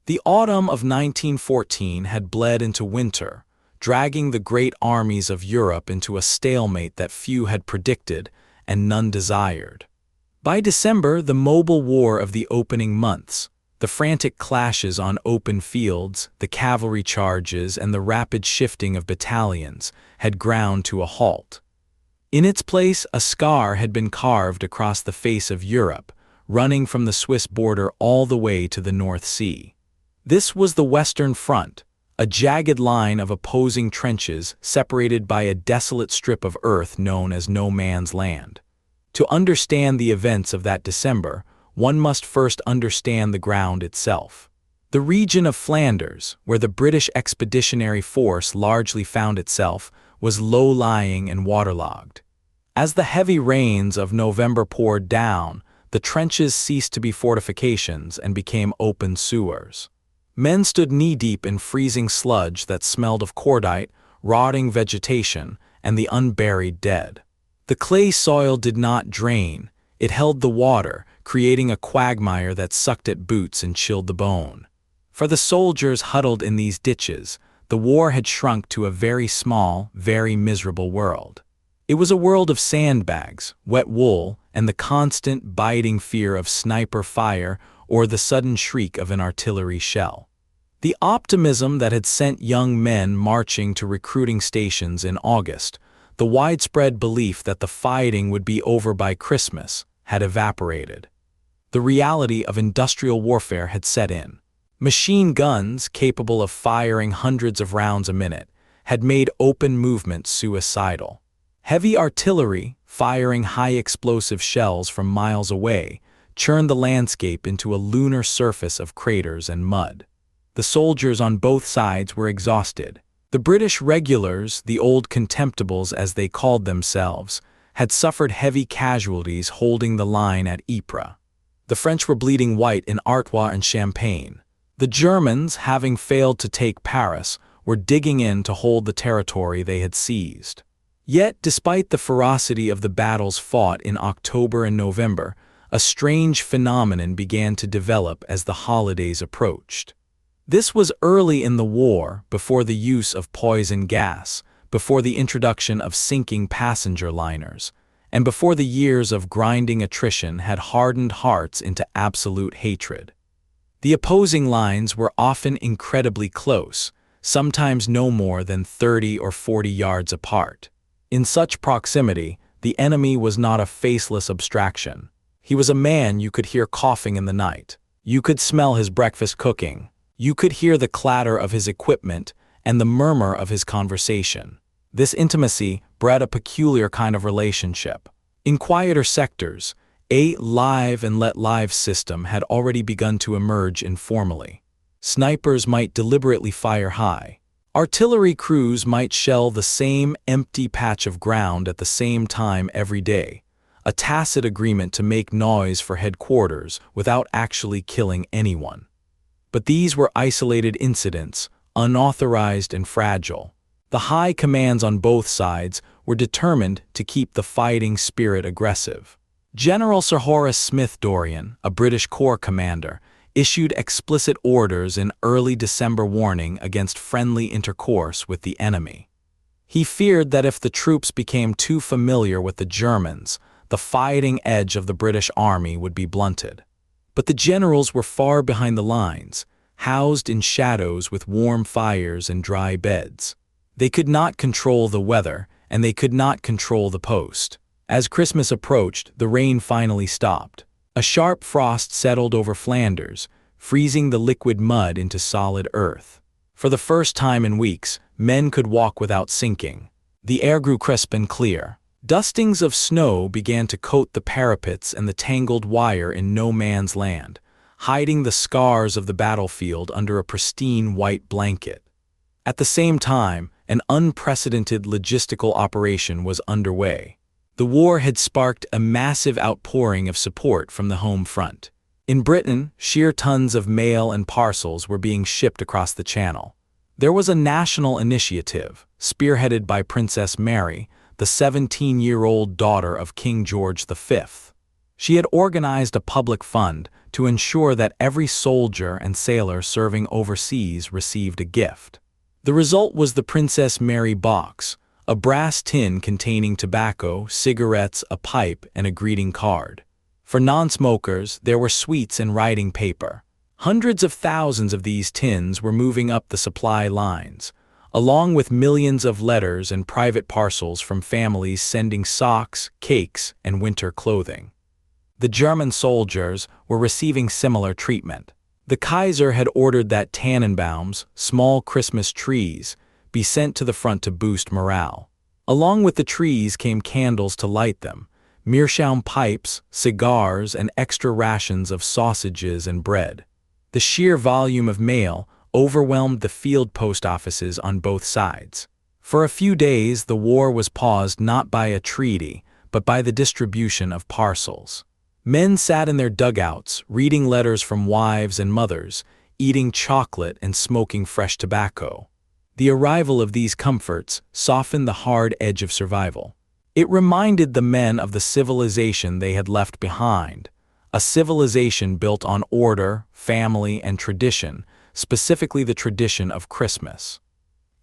The autumn of 1914 had bled into winter, dragging the great armies of Europe into a stalemate that few had predicted and none desired. By December, the mobile war of the opening months, the frantic clashes on open fields, the cavalry charges, and the rapid shifting of battalions had ground to a halt. In its place, a scar had been carved across the face of Europe, running from the Swiss border all the way to the North Sea. This was the Western Front, a jagged line of opposing trenches separated by a desolate strip of earth known as No Man's Land. To understand the events of that December, one must first understand the ground itself. The region of Flanders, where the British Expeditionary Force largely found itself, was low-lying and waterlogged. As the heavy rains of November poured down, the trenches ceased to be fortifications and became open sewers. Men stood knee-deep in freezing sludge that smelled of cordite, rotting vegetation, and the unburied dead. The clay soil did not drain, it held the water, creating a quagmire that sucked at boots and chilled the bone. For the soldiers huddled in these ditches, the war had shrunk to a very small, very miserable world. It was a world of sandbags, wet wool, and the constant, biting fear of sniper fire or the sudden shriek of an artillery shell. The optimism that had sent young men marching to recruiting stations in August, the widespread belief that the fighting would be over by Christmas, had evaporated. The reality of industrial warfare had set in. Machine guns, capable of firing hundreds of rounds a minute, had made open movement suicidal. Heavy artillery, firing high-explosive shells from miles away, churned the landscape into a lunar surface of craters and mud. The soldiers on both sides were exhausted. The British regulars, the old contemptibles as they called themselves, had suffered heavy casualties holding the line at Ypres. The French were bleeding white in Artois and Champagne. The Germans, having failed to take Paris, were digging in to hold the territory they had seized. Yet, despite the ferocity of the battles fought in October and November, a strange phenomenon began to develop as the holidays approached. This was early in the war, before the use of poison gas, before the introduction of sinking passenger liners, and before the years of grinding attrition had hardened hearts into absolute hatred. The opposing lines were often incredibly close, sometimes no more than 30 or 40 yards apart. In such proximity, the enemy was not a faceless abstraction. He was a man you could hear coughing in the night. You could smell his breakfast cooking. You could hear the clatter of his equipment and the murmur of his conversation. This intimacy bred a peculiar kind of relationship. In quieter sectors, a live and let live system had already begun to emerge informally. Snipers might deliberately fire high. Artillery crews might shell the same empty patch of ground at the same time every day, a tacit agreement to make noise for headquarters without actually killing anyone. But these were isolated incidents, unauthorized and fragile. The high commands on both sides were determined to keep the fighting spirit aggressive. General Sir Horace Smith-Dorrien, a British Corps commander, issued explicit orders in early December warning against friendly intercourse with the enemy. He feared that if the troops became too familiar with the Germans, the fighting edge of the British army would be blunted. But the generals were far behind the lines, housed in shadows with warm fires and dry beds. They could not control the weather, and they could not control the post. As Christmas approached, the rain finally stopped. A sharp frost settled over Flanders, freezing the liquid mud into solid earth. For the first time in weeks, men could walk without sinking. The air grew crisp and clear. Dustings of snow began to coat the parapets and the tangled wire in No Man's Land, hiding the scars of the battlefield under a pristine white blanket. At the same time, an unprecedented logistical operation was underway. The war had sparked a massive outpouring of support from the home front. In Britain, sheer tons of mail and parcels were being shipped across the Channel. There was a national initiative, spearheaded by Princess Mary, the 17-year-old daughter of King George V. She had organized a public fund to ensure that every soldier and sailor serving overseas received a gift. The result was the Princess Mary box, a brass tin containing tobacco, cigarettes, a pipe, and a greeting card. For non-smokers, there were sweets and writing paper. Hundreds of thousands of these tins were moving up the supply lines, along with millions of letters and private parcels from families sending socks, cakes, and winter clothing. The German soldiers were receiving similar treatment. The Kaiser had ordered that Tannenbaums, small Christmas trees, be sent to the front to boost morale. Along with the trees came candles to light them, meerschaum pipes, cigars, and extra rations of sausages and bread. The sheer volume of mail overwhelmed the field post offices on both sides. For a few days, the war was paused not by a treaty, but by the distribution of parcels. Men sat in their dugouts, reading letters from wives and mothers, eating chocolate and smoking fresh tobacco. The arrival of these comforts softened the hard edge of survival. It reminded the men of the civilization they had left behind, a civilization built on order, family, and tradition, specifically the tradition of Christmas.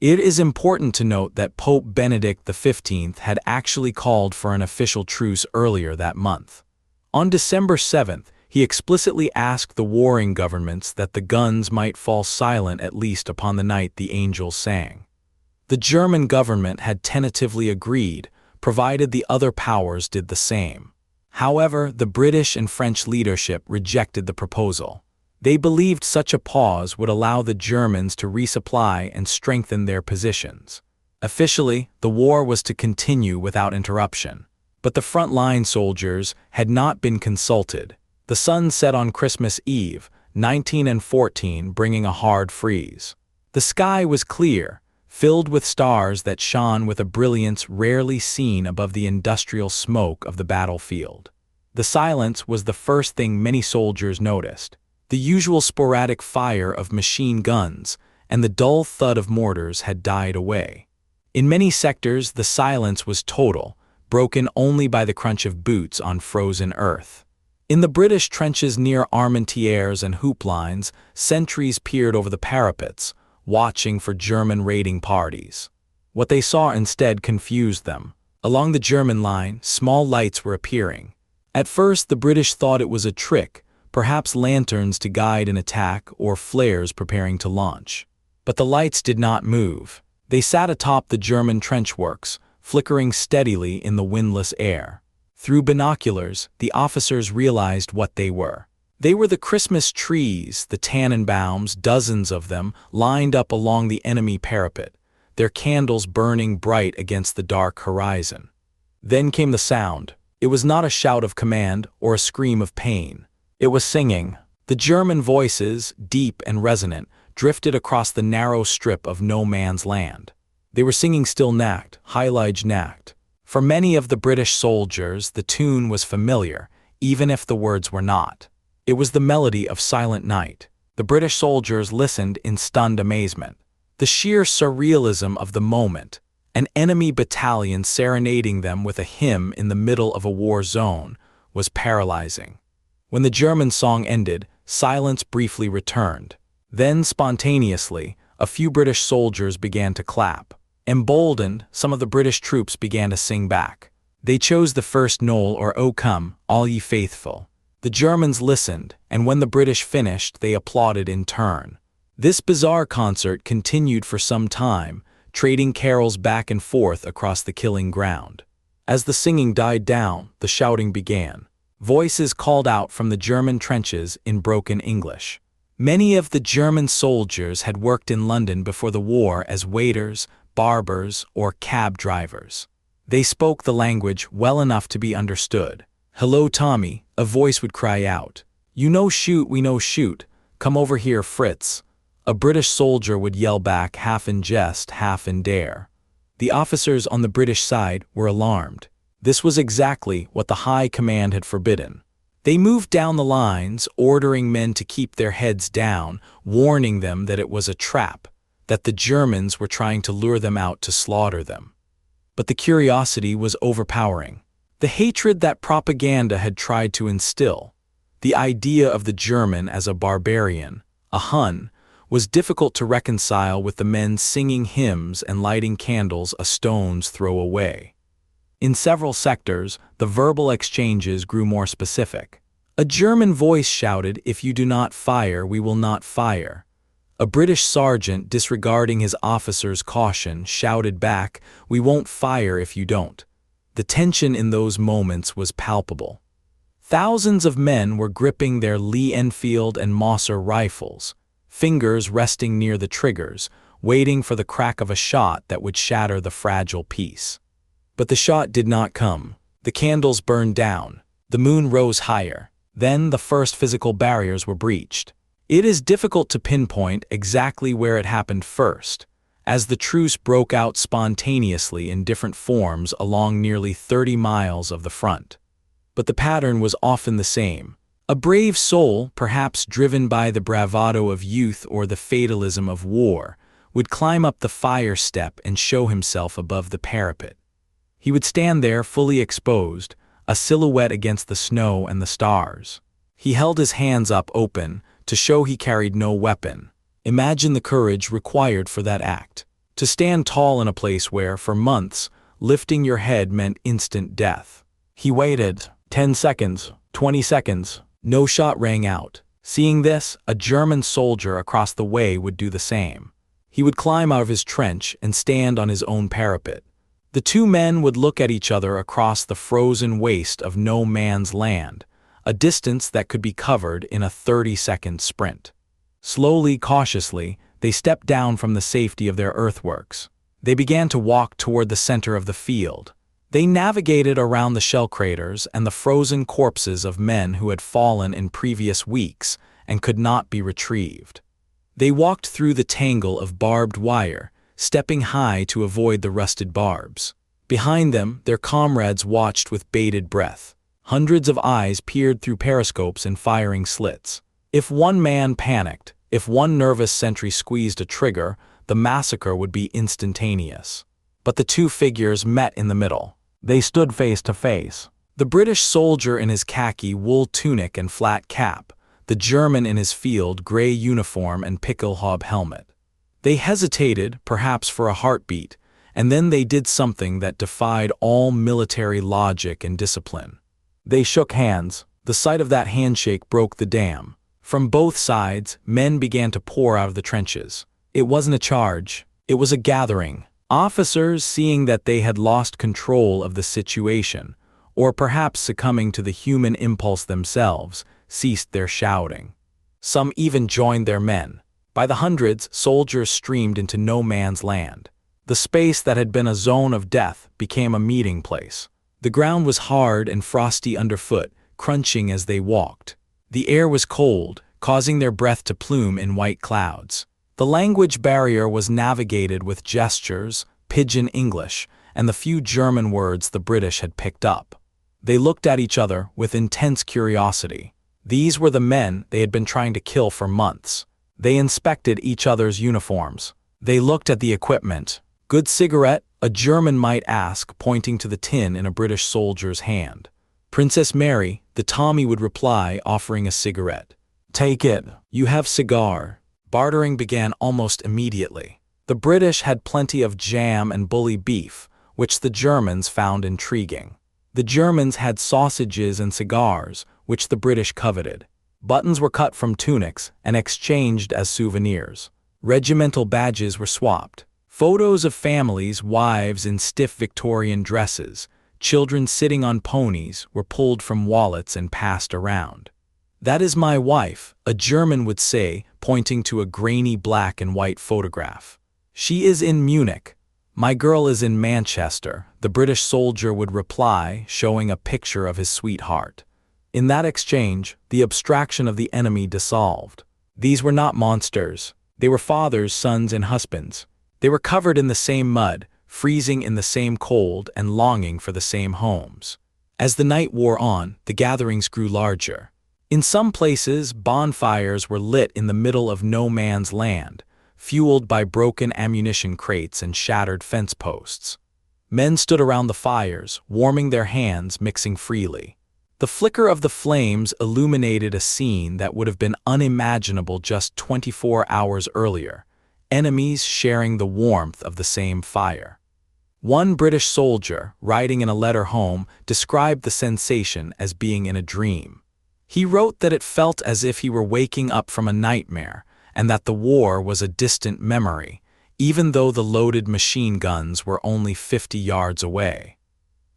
It is important to note that Pope Benedict XV had actually called for an official truce earlier that month. On December 7th, he explicitly asked the warring governments that the guns might fall silent at least upon the night the angels sang. The German government had tentatively agreed, provided the other powers did the same. However, the British and French leadership rejected the proposal. They believed such a pause would allow the Germans to resupply and strengthen their positions. Officially, the war was to continue without interruption. But the front-line soldiers had not been consulted. The sun set on Christmas Eve, 1914, bringing a hard freeze. The sky was clear, filled with stars that shone with a brilliance rarely seen above the industrial smoke of the battlefield. The silence was the first thing many soldiers noticed. The usual sporadic fire of machine guns and the dull thud of mortars had died away. In many sectors, the silence was total, broken only by the crunch of boots on frozen earth. In the British trenches near Armentières and Hoop lines, sentries peered over the parapets, watching for German raiding parties. What they saw instead confused them. Along the German line, small lights were appearing. At first, the British thought it was a trick, perhaps lanterns to guide an attack or flares preparing to launch. But the lights did not move. They sat atop the German trench works, flickering steadily in the windless air. Through binoculars, the officers realized what they were. They were the Christmas trees, the Tannenbaums, dozens of them, lined up along the enemy parapet, their candles burning bright against the dark horizon. Then came the sound. It was not a shout of command or a scream of pain. It was singing. The German voices, deep and resonant, drifted across the narrow strip of no man's land. They were singing Still Nacht, Heilige Nacht. For many of the British soldiers, the tune was familiar, even if the words were not. It was the melody of Silent Night. The British soldiers listened in stunned amazement. The sheer surrealism of the moment, an enemy battalion serenading them with a hymn in the middle of a war zone, was paralyzing. When the German song ended, silence briefly returned. Then, spontaneously, a few British soldiers began to clap. Emboldened, some of the British troops began to sing back. They chose the first Knoll or O Come, All Ye Faithful. The Germans listened, and when the British finished, they applauded in turn. This bizarre concert continued for some time, trading carols back and forth across the killing ground. As the singing died down, the shouting began. Voices called out from the German trenches in broken English. Many of the German soldiers had worked in London before the war as waiters, barbers, or cab drivers. They spoke the language well enough to be understood. "Hello, Tommy," a voice would cry out. "You know shoot, we know shoot. Come over here, Fritz." A British soldier would yell back, half in jest, half in dare. The officers on the British side were alarmed. This was exactly what the High Command had forbidden. They moved down the lines, ordering men to keep their heads down, warning them that it was a trap, that the Germans were trying to lure them out to slaughter them. But the curiosity was overpowering. The hatred that propaganda had tried to instill, the idea of the German as a barbarian, a Hun, was difficult to reconcile with the men singing hymns and lighting candles a stone's throw away. In several sectors, the verbal exchanges grew more specific. A German voice shouted, "If you do not fire, we will not fire." A British sergeant, disregarding his officer's caution, shouted back, "We won't fire if you don't." The tension in those moments was palpable. Thousands of men were gripping their Lee Enfield and Mauser rifles, fingers resting near the triggers, waiting for the crack of a shot that would shatter the fragile peace. But the shot did not come. The candles burned down. The moon rose higher. Then the first physical barriers were breached. It is difficult to pinpoint exactly where it happened first, as the truce broke out spontaneously in different forms along nearly 30 miles of the front. But the pattern was often the same. A brave soul, perhaps driven by the bravado of youth or the fatalism of war, would climb up the fire step and show himself above the parapet. He would stand there fully exposed, a silhouette against the snow and the stars. He held his hands up open to show he carried no weapon. Imagine the courage required for that act. To stand tall in a place where, for months, lifting your head meant instant death. He waited. 10 seconds, 20 seconds. No shot rang out. Seeing this, a German soldier across the way would do the same. He would climb out of his trench and stand on his own parapet. The two men would look at each other across the frozen waste of no man's land, a distance that could be covered in a 30-second sprint. Slowly, cautiously, they stepped down from the safety of their earthworks. They began to walk toward the center of the field. They navigated around the shell craters and the frozen corpses of men who had fallen in previous weeks and could not be retrieved. They walked through the tangle of barbed wire, stepping high to avoid the rusted barbs. Behind them, their comrades watched with bated breath. Hundreds of eyes peered through periscopes and firing slits. If one man panicked, if one nervous sentry squeezed a trigger, the massacre would be instantaneous. But the two figures met in the middle. They stood face to face. The British soldier in his khaki wool tunic and flat cap, the German in his field gray uniform and pickelhaube helmet. They hesitated, perhaps for a heartbeat, and then they did something that defied all military logic and discipline. They shook hands. The sight of that handshake broke the dam. From both sides, men began to pour out of the trenches. It wasn't a charge. It was a gathering. Officers, seeing that they had lost control of the situation, or perhaps succumbing to the human impulse themselves, ceased their shouting. Some even joined their men. By the hundreds, soldiers streamed into no man's land. The space that had been a zone of death became a meeting place. The ground was hard and frosty underfoot, crunching as they walked. The air was cold, causing their breath to plume in white clouds. The language barrier was navigated with gestures, pidgin English, and the few German words the British had picked up. They looked at each other with intense curiosity. These were the men they had been trying to kill for months. They inspected each other's uniforms. They looked at the equipment. "Good cigarette?" a German might ask, pointing to the tin in a British soldier's hand. "Princess Mary," the Tommy would reply, offering a cigarette. "Take it. You have cigar." Bartering began almost immediately. The British had plenty of jam and bully beef, which the Germans found intriguing. The Germans had sausages and cigars, which the British coveted. Buttons were cut from tunics and exchanged as souvenirs. Regimental badges were swapped. Photos of families, wives in stiff Victorian dresses, children sitting on ponies, were pulled from wallets and passed around. "That is my wife," a German would say, pointing to a grainy black and white photograph. "She is in Munich. My girl is in Manchester," the British soldier would reply, showing a picture of his sweetheart. In that exchange, the abstraction of the enemy dissolved. These were not monsters. They were fathers, sons, and husbands. They were covered in the same mud, freezing in the same cold, and longing for the same homes. As the night wore on, the gatherings grew larger. In some places, bonfires were lit in the middle of no man's land, fueled by broken ammunition crates and shattered fence posts. Men stood around the fires, warming their hands, mixing freely. The flicker of the flames illuminated a scene that would have been unimaginable just 24 hours earlier, enemies sharing the warmth of the same fire. One British soldier, writing in a letter home, described the sensation as being in a dream. He wrote that it felt as if he were waking up from a nightmare, and that the war was a distant memory, even though the loaded machine guns were only 50 yards away.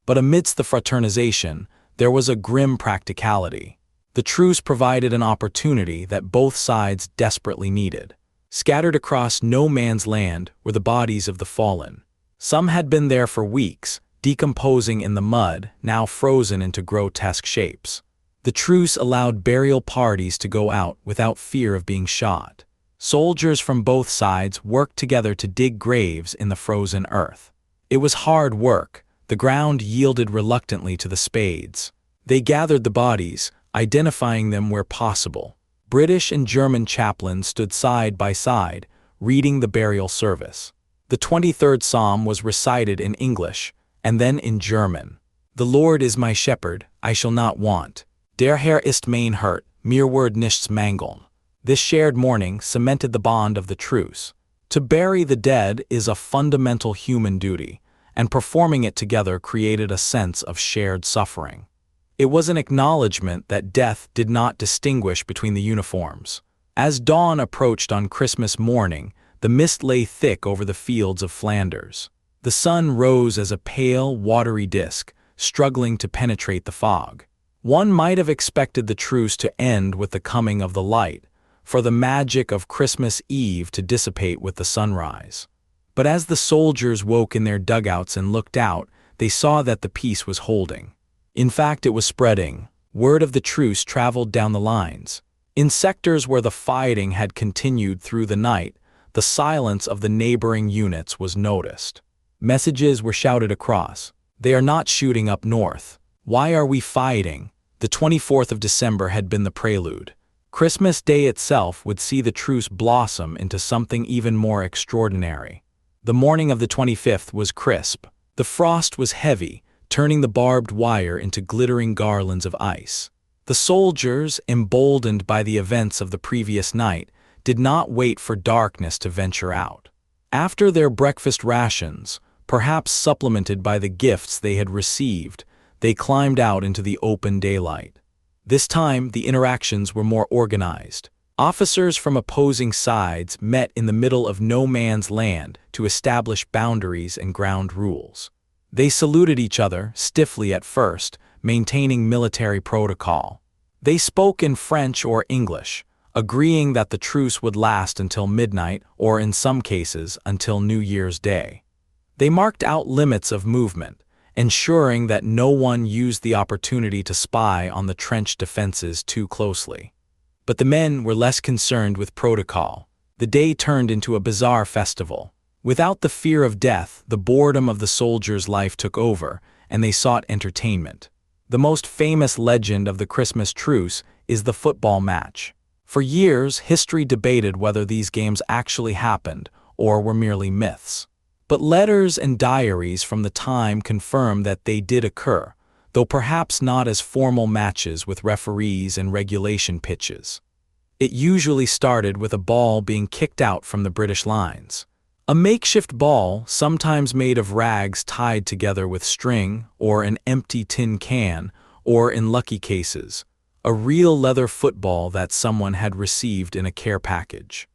But amidst the fraternization, there was a grim practicality. The truce provided an opportunity that both sides desperately needed. Scattered across no man's land were the bodies of the fallen. Some had been there for weeks, decomposing in the mud, now frozen into grotesque shapes. The truce allowed burial parties to go out without fear of being shot. Soldiers from both sides worked together to dig graves in the frozen earth. It was hard work. The ground yielded reluctantly to the spades. They gathered the bodies, identifying them where possible. British and German chaplains stood side by side, reading the burial service. The 23rd Psalm was recited in English, and then in German. "The Lord is my shepherd, I shall not want. Der Herr ist mein Hirt, mir wird nichts mangeln." This shared mourning cemented the bond of the truce. To bury the dead is a fundamental human duty, and performing it together created a sense of shared suffering. It was an acknowledgement that death did not distinguish between the uniforms. As dawn approached on Christmas morning, the mist lay thick over the fields of Flanders. The sun rose as a pale, watery disk, struggling to penetrate the fog. One might have expected the truce to end with the coming of the light, for the magic of Christmas Eve to dissipate with the sunrise. But as the soldiers woke in their dugouts and looked out, they saw that the peace was holding. In fact, it was spreading. Word of the truce traveled down the lines. In sectors where the fighting had continued through the night, the silence of the neighboring units was noticed. Messages were shouted across. "They are not shooting up north. Why are we fighting?" The 24th of December had been the prelude. Christmas Day itself would see the truce blossom into something even more extraordinary. The morning of the 25th was crisp. The frost was heavy, turning the barbed wire into glittering garlands of ice. The soldiers, emboldened by the events of the previous night, did not wait for darkness to venture out. After their breakfast rations, perhaps supplemented by the gifts they had received, they climbed out into the open daylight. This time, the interactions were more organized. Officers from opposing sides met in the middle of no man's land to establish boundaries and ground rules. They saluted each other, stiffly at first, maintaining military protocol. They spoke in French or English, agreeing that the truce would last until midnight or, in some cases, until New Year's Day. They marked out limits of movement, ensuring that no one used the opportunity to spy on the trench defenses too closely. But the men were less concerned with protocol. The day turned into a bizarre festival. Without the fear of death, the boredom of the soldier's life took over, and they sought entertainment. The most famous legend of the Christmas truce is the football match. For years, history debated whether these games actually happened or were merely myths. But letters and diaries from the time confirm that they did occur, though perhaps not as formal matches with referees and regulation pitches. It usually started with a ball being kicked out from the British lines. A makeshift ball, sometimes made of rags tied together with string, or an empty tin can, or in lucky cases, a real leather football that someone had received in a care package.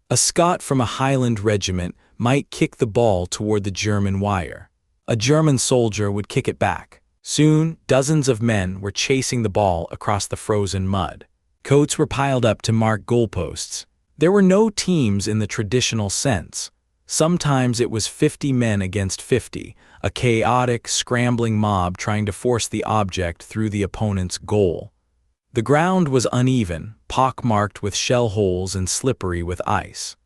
A Scot from a Highland regiment might kick the ball toward the German wire. A German soldier would kick it back. Soon, dozens of men were chasing the ball across the frozen mud. Coats were piled up to mark goalposts. There were no teams in the traditional sense. Sometimes it was 50 men against 50, a chaotic, scrambling mob trying to force the object through the opponent's goal. The ground was uneven, pockmarked with shell holes and slippery with ice.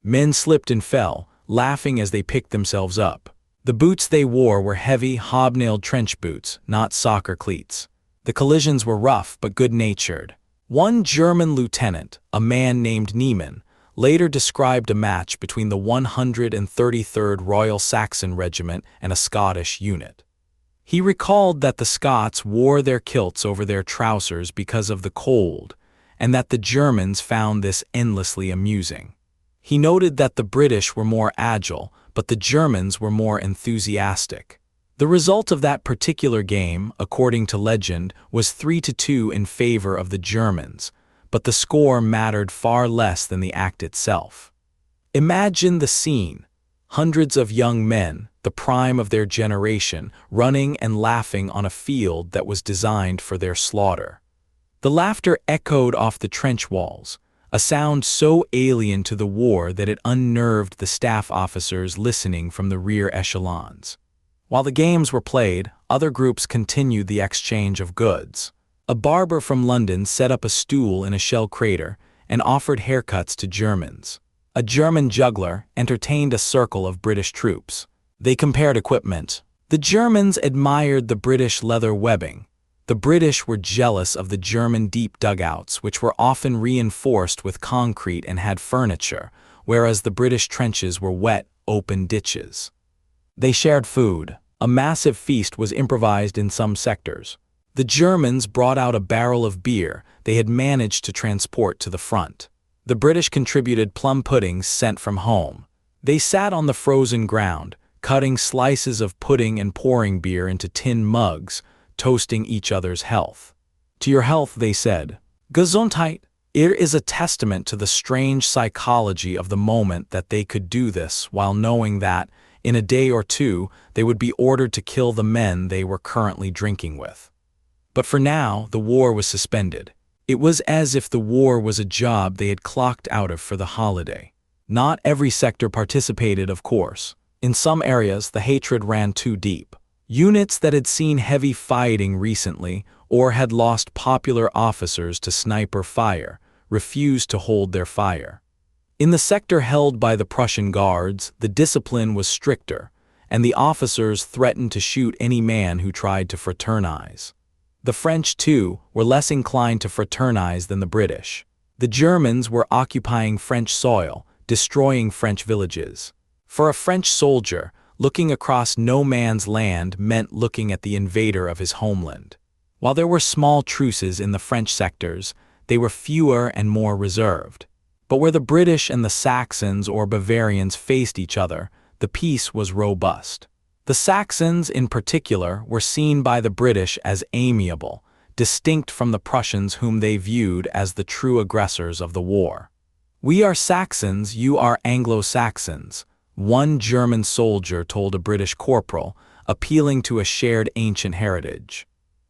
Men slipped and fell, laughing as they picked themselves up. The boots they wore were heavy, hobnailed trench boots, not soccer cleats. The collisions were rough but good-natured. One German lieutenant, a man named Niemann, later described a match between the 133rd Royal Saxon Regiment and a Scottish unit. He recalled that the Scots wore their kilts over their trousers because of the cold, and that the Germans found this endlessly amusing. He noted that the British were more agile, but the Germans were more enthusiastic. The result of that particular game, according to legend, was 3-2 in favor of the Germans, but the score mattered far less than the act itself. Imagine the scene. Hundreds of young men, the prime of their generation, running and laughing on a field that was designed for their slaughter. The laughter echoed off the trench walls, a sound so alien to the war that it unnerved the staff officers listening from the rear echelons. While the games were played, other groups continued the exchange of goods. A barber from London set up a stool in a shell crater and offered haircuts to Germans. A German juggler entertained a circle of British troops. They compared equipment. The Germans admired the British leather webbing. The British were jealous of the German deep dugouts, which were often reinforced with concrete and had furniture, whereas the British trenches were wet, open ditches. They shared food. A massive feast was improvised in some sectors. The Germans brought out a barrel of beer they had managed to transport to the front. The British contributed plum puddings sent from home. They sat on the frozen ground, cutting slices of pudding and pouring beer into tin mugs, toasting each other's health. "To your health," they said. "Gesundheit." It is a testament to the strange psychology of the moment that they could do this while knowing that, in a day or two, they would be ordered to kill the men they were currently drinking with. But for now, the war was suspended. It was as if the war was a job they had clocked out of for the holiday. Not every sector participated, of course. In some areas, the hatred ran too deep. Units that had seen heavy fighting recently or had lost popular officers to sniper fire refused to hold their fire. In the sector held by the Prussian Guards, the discipline was stricter, and the officers threatened to shoot any man who tried to fraternize. The French, too, were less inclined to fraternize than the British. The Germans were occupying French soil, destroying French villages. For a French soldier, looking across no man's land meant looking at the invader of his homeland. While there were small truces in the French sectors, they were fewer and more reserved. But where the British and the Saxons or Bavarians faced each other, the peace was robust. The Saxons, in particular, were seen by the British as amiable, distinct from the Prussians whom they viewed as the true aggressors of the war. "We are Saxons, you are Anglo-Saxons," one German soldier told a British corporal, appealing to a shared ancient heritage.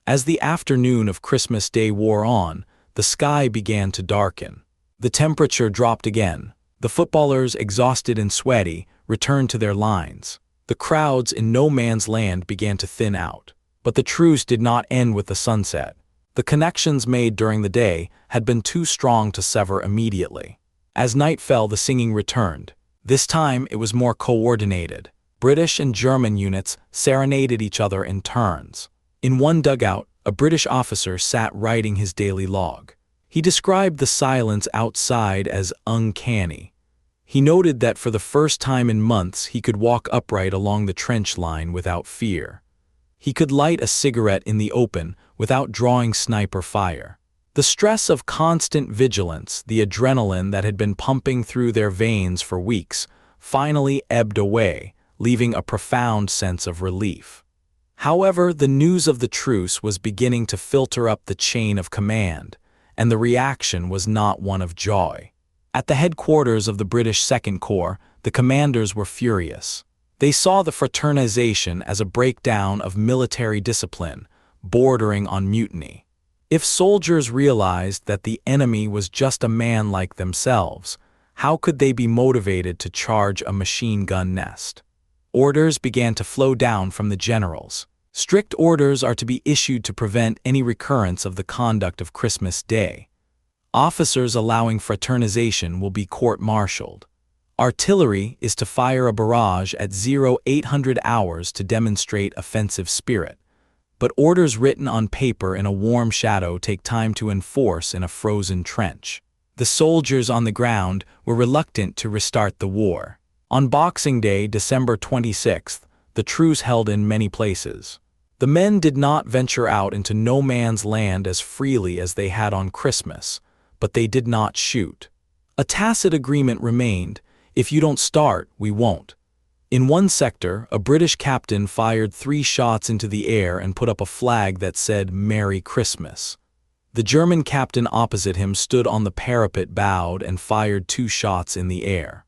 As the afternoon of Christmas Day wore on, the sky began to darken. The temperature dropped again. The footballers, exhausted and sweaty, returned to their lines. The crowds in no man's land began to thin out. But the truce did not end with the sunset. The connections made during the day had been too strong to sever immediately. As night fell, the singing returned. This time it was more coordinated. British and German units serenaded each other in turns. In one dugout, a British officer sat writing his daily log. He described the silence outside as uncanny. He noted that for the first time in months he could walk upright along the trench line without fear. He could light a cigarette in the open without drawing sniper fire. The stress of constant vigilance, the adrenaline that had been pumping through their veins for weeks, finally ebbed away, leaving a profound sense of relief. However, the news of the truce was beginning to filter up the chain of command, and the reaction was not one of joy. At the headquarters of the British Second Corps, the commanders were furious. They saw the fraternization as a breakdown of military discipline, bordering on mutiny. If soldiers realized that the enemy was just a man like themselves, how could they be motivated to charge a machine gun nest? Orders began to flow down from the generals. Strict orders are to be issued to prevent any recurrence of the conduct of Christmas Day. Officers allowing fraternization will be court-martialed. Artillery is to fire a barrage at 0800 hours to demonstrate offensive spirit. But orders written on paper in a warm shadow take time to enforce in a frozen trench. The soldiers on the ground were reluctant to restart the war. On Boxing Day, December 26th, the truce held in many places. The men did not venture out into no man's land as freely as they had on Christmas, but they did not shoot. A tacit agreement remained: if you don't start, we won't. In one sector, a British captain fired 3 shots into the air and put up a flag that said "Merry Christmas." The German captain opposite him stood on the parapet, bowed, and fired 2 shots in the air.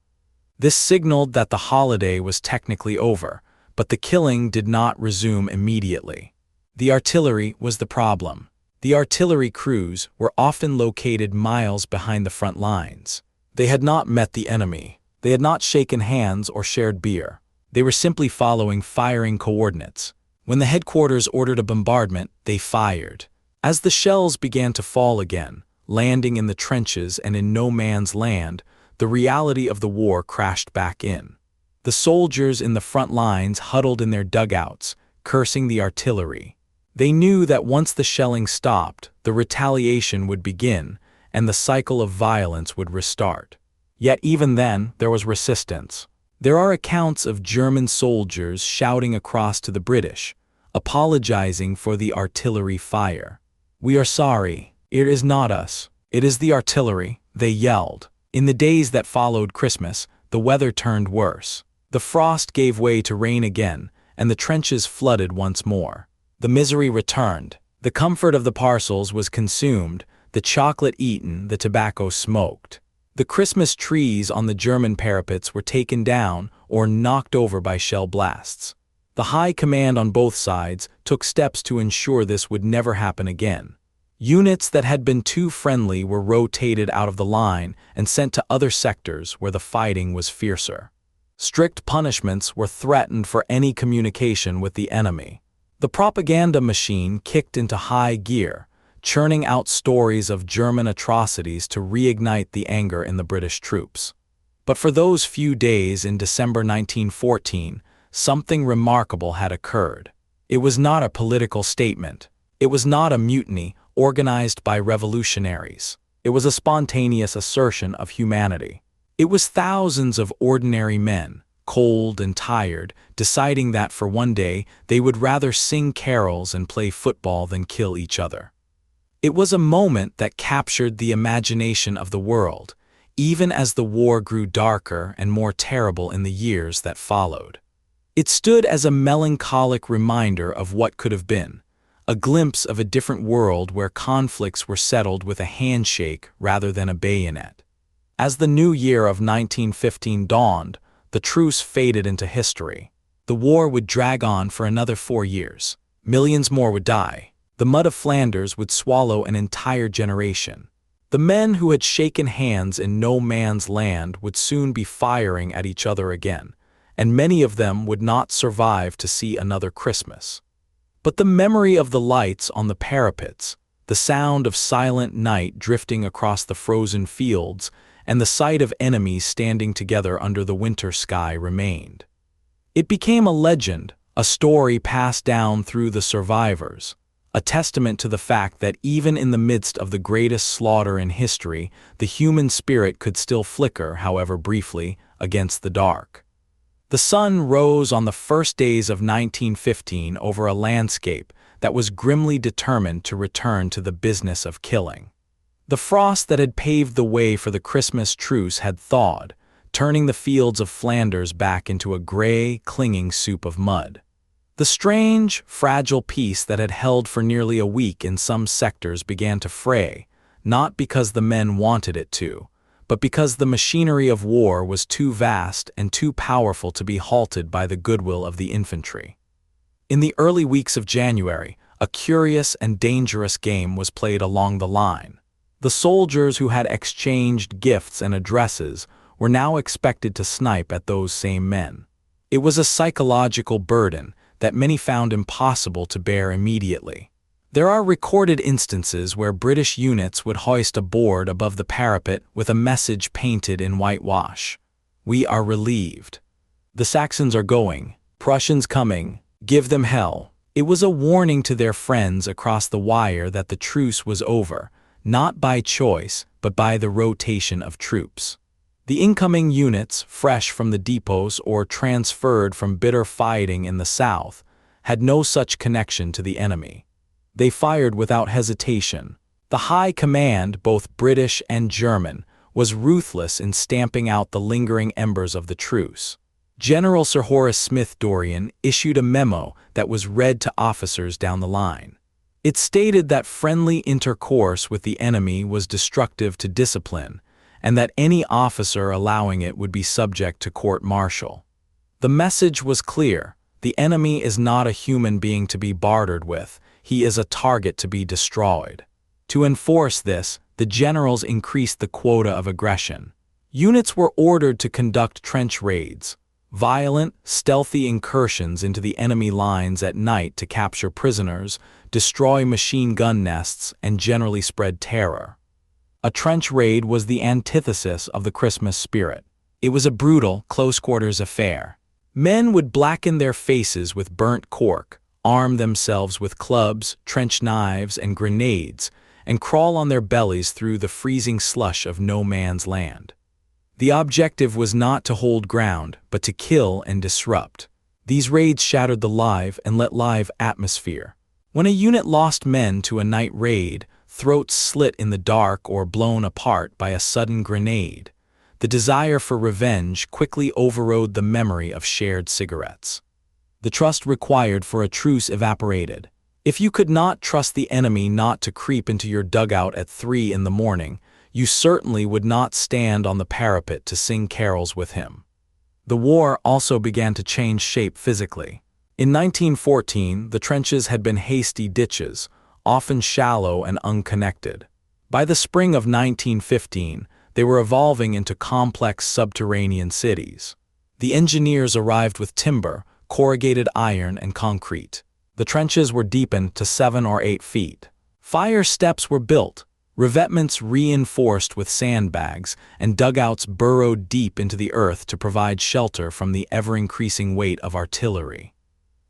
This signaled that the holiday was technically over, but the killing did not resume immediately. The artillery was the problem. The artillery crews were often located miles behind the front lines. They had not met the enemy. They had not shaken hands or shared beer. They were simply following firing coordinates. When the headquarters ordered a bombardment, they fired. As the shells began to fall again, landing in the trenches and in no man's land, the reality of the war crashed back in. The soldiers in the front lines huddled in their dugouts, cursing the artillery. They knew that once the shelling stopped, the retaliation would begin, and the cycle of violence would restart. Yet even then, there was resistance. There are accounts of German soldiers shouting across to the British, apologizing for the artillery fire. "We are sorry. It is not us. It is the artillery," they yelled. In the days that followed Christmas, the weather turned worse. The frost gave way to rain again, and the trenches flooded once more. The misery returned. The comfort of the parcels was consumed, the chocolate eaten, the tobacco smoked. The Christmas trees on the German parapets were taken down or knocked over by shell blasts. The high command on both sides took steps to ensure this would never happen again. Units that had been too friendly were rotated out of the line and sent to other sectors where the fighting was fiercer. Strict punishments were threatened for any communication with the enemy. The propaganda machine kicked into high gear, churning out stories of German atrocities to reignite the anger in the British troops. But for those few days in December 1914, something remarkable had occurred. It was not a political statement. It was not a mutiny organized by revolutionaries. It was a spontaneous assertion of humanity. It was thousands of ordinary men, cold and tired, deciding that for one day they would rather sing carols and play football than kill each other. It was a moment that captured the imagination of the world, even as the war grew darker and more terrible in the years that followed. It stood as a melancholic reminder of what could have been, a glimpse of a different world where conflicts were settled with a handshake rather than a bayonet. As the new year of 1915 dawned, the truce faded into history. The war would drag on for another 4 years. Millions more would die. The mud of Flanders would swallow an entire generation. The men who had shaken hands in no man's land would soon be firing at each other again, and many of them would not survive to see another Christmas. But the memory of the lights on the parapets, the sound of silent night drifting across the frozen fields, and the sight of enemies standing together under the winter sky remained. It became a legend, a story passed down through the survivors, a testament to the fact that even in the midst of the greatest slaughter in history, the human spirit could still flicker, however briefly, against the dark. The sun rose on the first days of 1915 over a landscape that was grimly determined to return to the business of killing. The frost that had paved the way for the Christmas truce had thawed, turning the fields of Flanders back into a gray, clinging soup of mud. The strange, fragile peace that had held for nearly a week in some sectors began to fray, not because the men wanted it to, but because the machinery of war was too vast and too powerful to be halted by the goodwill of the infantry. In the early weeks of January, a curious and dangerous game was played along the line. The soldiers who had exchanged gifts and addresses were now expected to snipe at those same men. It was a psychological burden that many found impossible to bear immediately. There are recorded instances where British units would hoist a board above the parapet with a message painted in whitewash. "We are relieved. The Saxons are going. Prussians coming. Give them hell." It was a warning to their friends across the wire that the truce was over, not by choice, but by the rotation of troops. The incoming units, fresh from the depots or transferred from bitter fighting in the south, had no such connection to the enemy. They fired without hesitation. The high command, both British and German, was ruthless in stamping out the lingering embers of the truce. General Sir Horace Smith-Dorrien issued a memo that was read to officers down the line. It stated that friendly intercourse with the enemy was destructive to discipline, and that any officer allowing it would be subject to court-martial. The message was clear: the enemy is not a human being to be bartered with, he is a target to be destroyed. To enforce this, the generals increased the quota of aggression. Units were ordered to conduct trench raids, violent, stealthy incursions into the enemy lines at night to capture prisoners, destroy machine gun nests, and generally spread terror. A trench raid was the antithesis of the Christmas spirit. It was a brutal, close-quarters affair. Men would blacken their faces with burnt cork, arm themselves with clubs, trench knives, and grenades, and crawl on their bellies through the freezing slush of no man's land. The objective was not to hold ground, but to kill and disrupt. These raids shattered the live and let live atmosphere. When a unit lost men to a night raid, throats slit in the dark or blown apart by a sudden grenade, the desire for revenge quickly overrode the memory of shared cigarettes. The trust required for a truce evaporated. If you could not trust the enemy not to creep into your dugout at 3 in the morning, you certainly would not stand on the parapet to sing carols with him. The war also began to change shape physically. In 1914, the trenches had been hasty ditches, often shallow and unconnected. By the spring of 1915, they were evolving into complex subterranean cities. The engineers arrived with timber, corrugated iron, and concrete. The trenches were deepened to 7 or 8 feet. Fire steps were built, revetments reinforced with sandbags, and dugouts burrowed deep into the earth to provide shelter from the ever-increasing weight of artillery.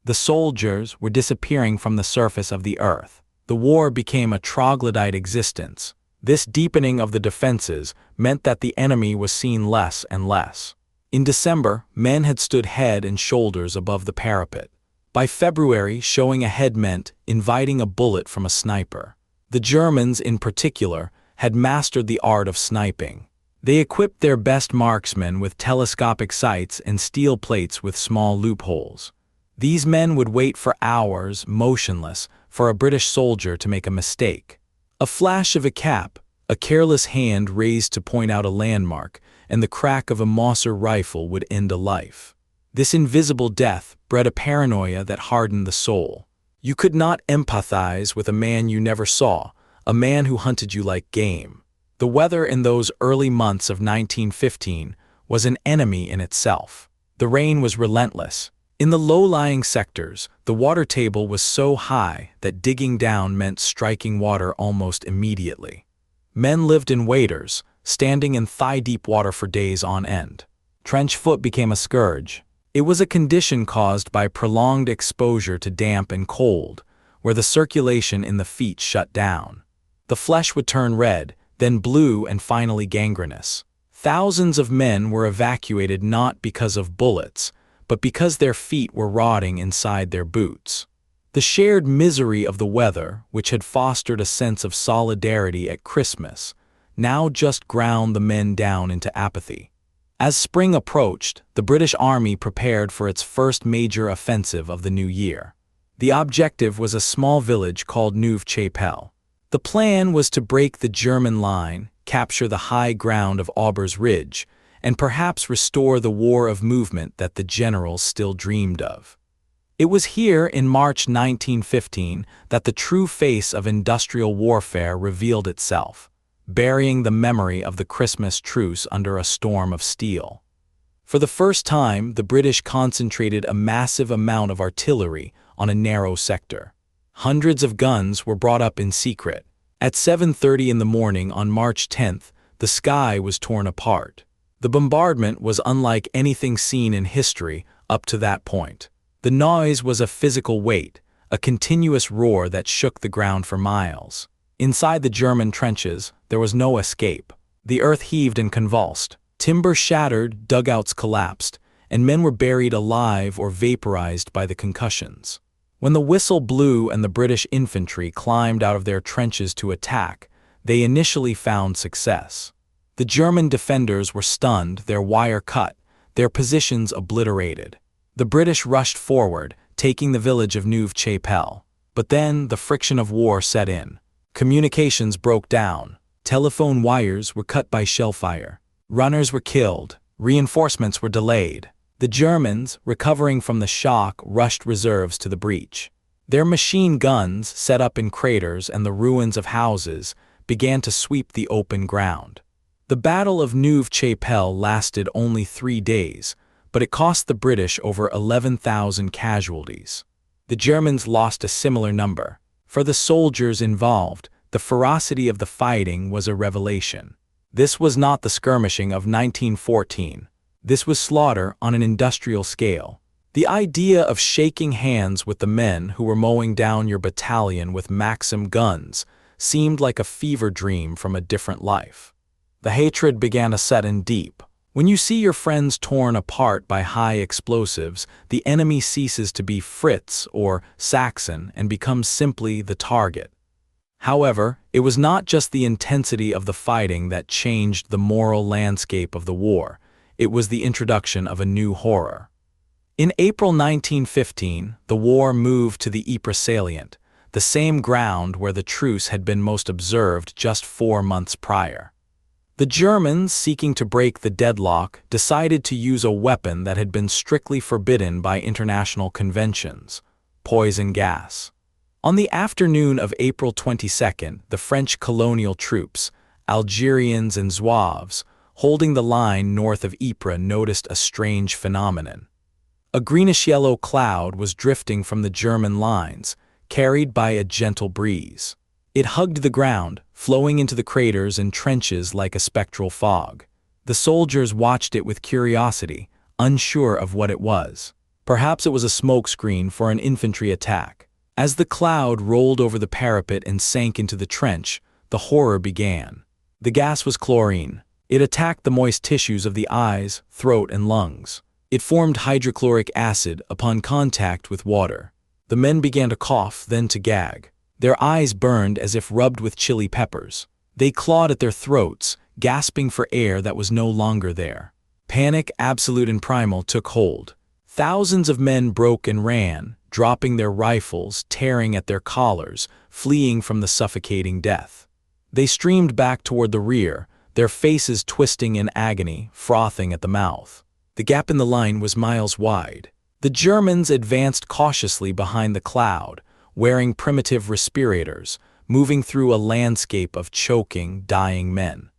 The soldiers were disappearing from the surface of the earth. The war became a troglodyte existence. This deepening of the defenses meant that the enemy was seen less and less. In December, men had stood head and shoulders above the parapet. By February, showing a head meant inviting a bullet from a sniper. The Germans, in particular, had mastered the art of sniping. They equipped their best marksmen with telescopic sights and steel plates with small loopholes. These men would wait for hours, motionless, for a British soldier to make a mistake. A flash of a cap, a careless hand raised to point out a landmark, and the crack of a Mauser rifle would end a life. This invisible death bred a paranoia that hardened the soul. You could not empathize with a man you never saw, a man who hunted you like game. The weather in those early months of 1915 was an enemy in itself. The rain was relentless. In the low-lying sectors, the water table was so high that digging down meant striking water almost immediately. Men lived in waders, standing in thigh-deep water for days on end. Trench foot became a scourge. It was a condition caused by prolonged exposure to damp and cold, where the circulation in the feet shut down. The flesh would turn red, then blue, and finally gangrenous. Thousands of men were evacuated not because of bullets, but because their feet were rotting inside their boots. The shared misery of the weather, which had fostered a sense of solidarity at Christmas, now just ground the men down into apathy. As spring approached, the British Army prepared for its first major offensive of the new year. The objective was a small village called Neuve-Chapelle. The plan was to break the German line, capture the high ground of Aubers Ridge, and perhaps restore the war of movement that the generals still dreamed of. It was here in March 1915 that the true face of industrial warfare revealed itself, burying the memory of the Christmas Truce under a storm of steel. For the first time, the British concentrated a massive amount of artillery on a narrow sector. Hundreds of guns were brought up in secret. At 7:30 in the morning on March 10th, the sky was torn apart. The bombardment was unlike anything seen in history up to that point. The noise was a physical weight, a continuous roar that shook the ground for miles. Inside the German trenches, there was no escape. The earth heaved and convulsed. Timber shattered, dugouts collapsed, and men were buried alive or vaporized by the concussions. When the whistle blew and the British infantry climbed out of their trenches to attack, they initially found success. The German defenders were stunned, their wire cut, their positions obliterated. The British rushed forward, taking the village of Neuve-Chapelle. But then the friction of war set in. Communications broke down. Telephone wires were cut by shellfire. Runners were killed. Reinforcements were delayed. The Germans, recovering from the shock, rushed reserves to the breach. Their machine guns, set up in craters and the ruins of houses, began to sweep the open ground. The Battle of Neuve-Chapelle lasted only 3 days, but it cost the British over 11,000 casualties. The Germans lost a similar number. For the soldiers involved, the ferocity of the fighting was a revelation. This was not the skirmishing of 1914. This was slaughter on an industrial scale. The idea of shaking hands with the men who were mowing down your battalion with Maxim guns seemed like a fever dream from a different life. The hatred began to set in deep. When you see your friends torn apart by high explosives, the enemy ceases to be Fritz or Saxon and becomes simply the target. However, it was not just the intensity of the fighting that changed the moral landscape of the war. It was the introduction of a new horror. In April 1915, the war moved to the Ypres salient, the same ground where the truce had been most observed just 4 months prior. The Germans, seeking to break the deadlock, decided to use a weapon that had been strictly forbidden by international conventions: poison gas. On the afternoon of April 22nd, the French colonial troops, Algerians and Zouaves, holding the line north of Ypres, noticed a strange phenomenon. A greenish-yellow cloud was drifting from the German lines, carried by a gentle breeze. It hugged the ground, flowing into the craters and trenches like a spectral fog. The soldiers watched it with curiosity, unsure of what it was. Perhaps it was a smokescreen for an infantry attack. As the cloud rolled over the parapet and sank into the trench, the horror began. The gas was chlorine. It attacked the moist tissues of the eyes, throat, and lungs. It formed hydrochloric acid upon contact with water. The men began to cough, then to gag. Their eyes burned as if rubbed with chili peppers. They clawed at their throats, gasping for air that was no longer there. Panic, absolute and primal, took hold. Thousands of men broke and ran, dropping their rifles, tearing at their collars, fleeing from the suffocating death. They streamed back toward the rear, their faces twisting in agony, frothing at the mouth. The gap in the line was miles wide. The Germans advanced cautiously behind the cloud, wearing primitive respirators, moving through a landscape of choking, dying men.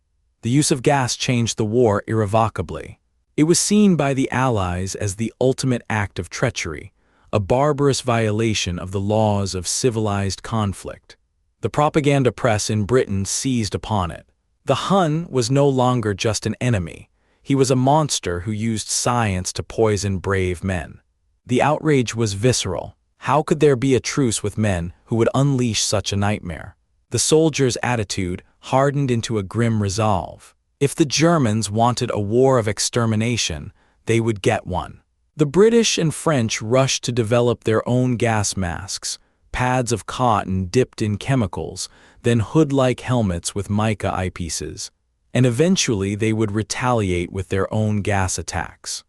The use of gas changed the war irrevocably. It was seen by the Allies as the ultimate act of treachery, a barbarous violation of the laws of civilized conflict. The propaganda press in Britain seized upon it. The Hun was no longer just an enemy. He was a monster who used science to poison brave men. The outrage was visceral. How could there be a truce with men who would unleash such a nightmare? The soldiers' attitude hardened into a grim resolve. If the Germans wanted a war of extermination, they would get one. The British and French rushed to develop their own gas masks, pads of cotton dipped in chemicals, then hood-like helmets with mica eyepieces. And eventually they would retaliate with their own gas attacks.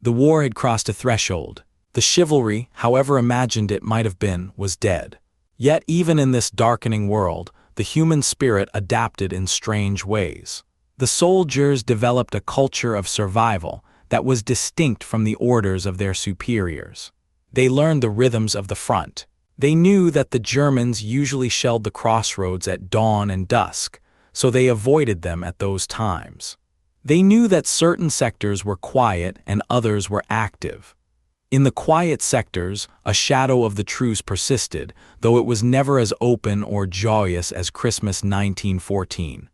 The war had crossed a threshold. The chivalry, however imagined it might have been, was dead. Yet even in this darkening world, the human spirit adapted in strange ways. The soldiers developed a culture of survival that was distinct from the orders of their superiors. They learned the rhythms of the front. They knew that the Germans usually shelled the crossroads at dawn and dusk, so they avoided them at those times. They knew that certain sectors were quiet and others were active. In the quiet sectors, a shadow of the truce persisted, though it was never as open or joyous as Christmas 1914.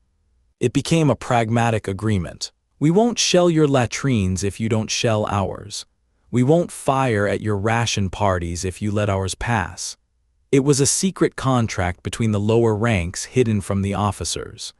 It became a pragmatic agreement. We won't shell your latrines if you don't shell ours. We won't fire at your ration parties if you let ours pass. It was a secret contract between the lower ranks hidden from the officers.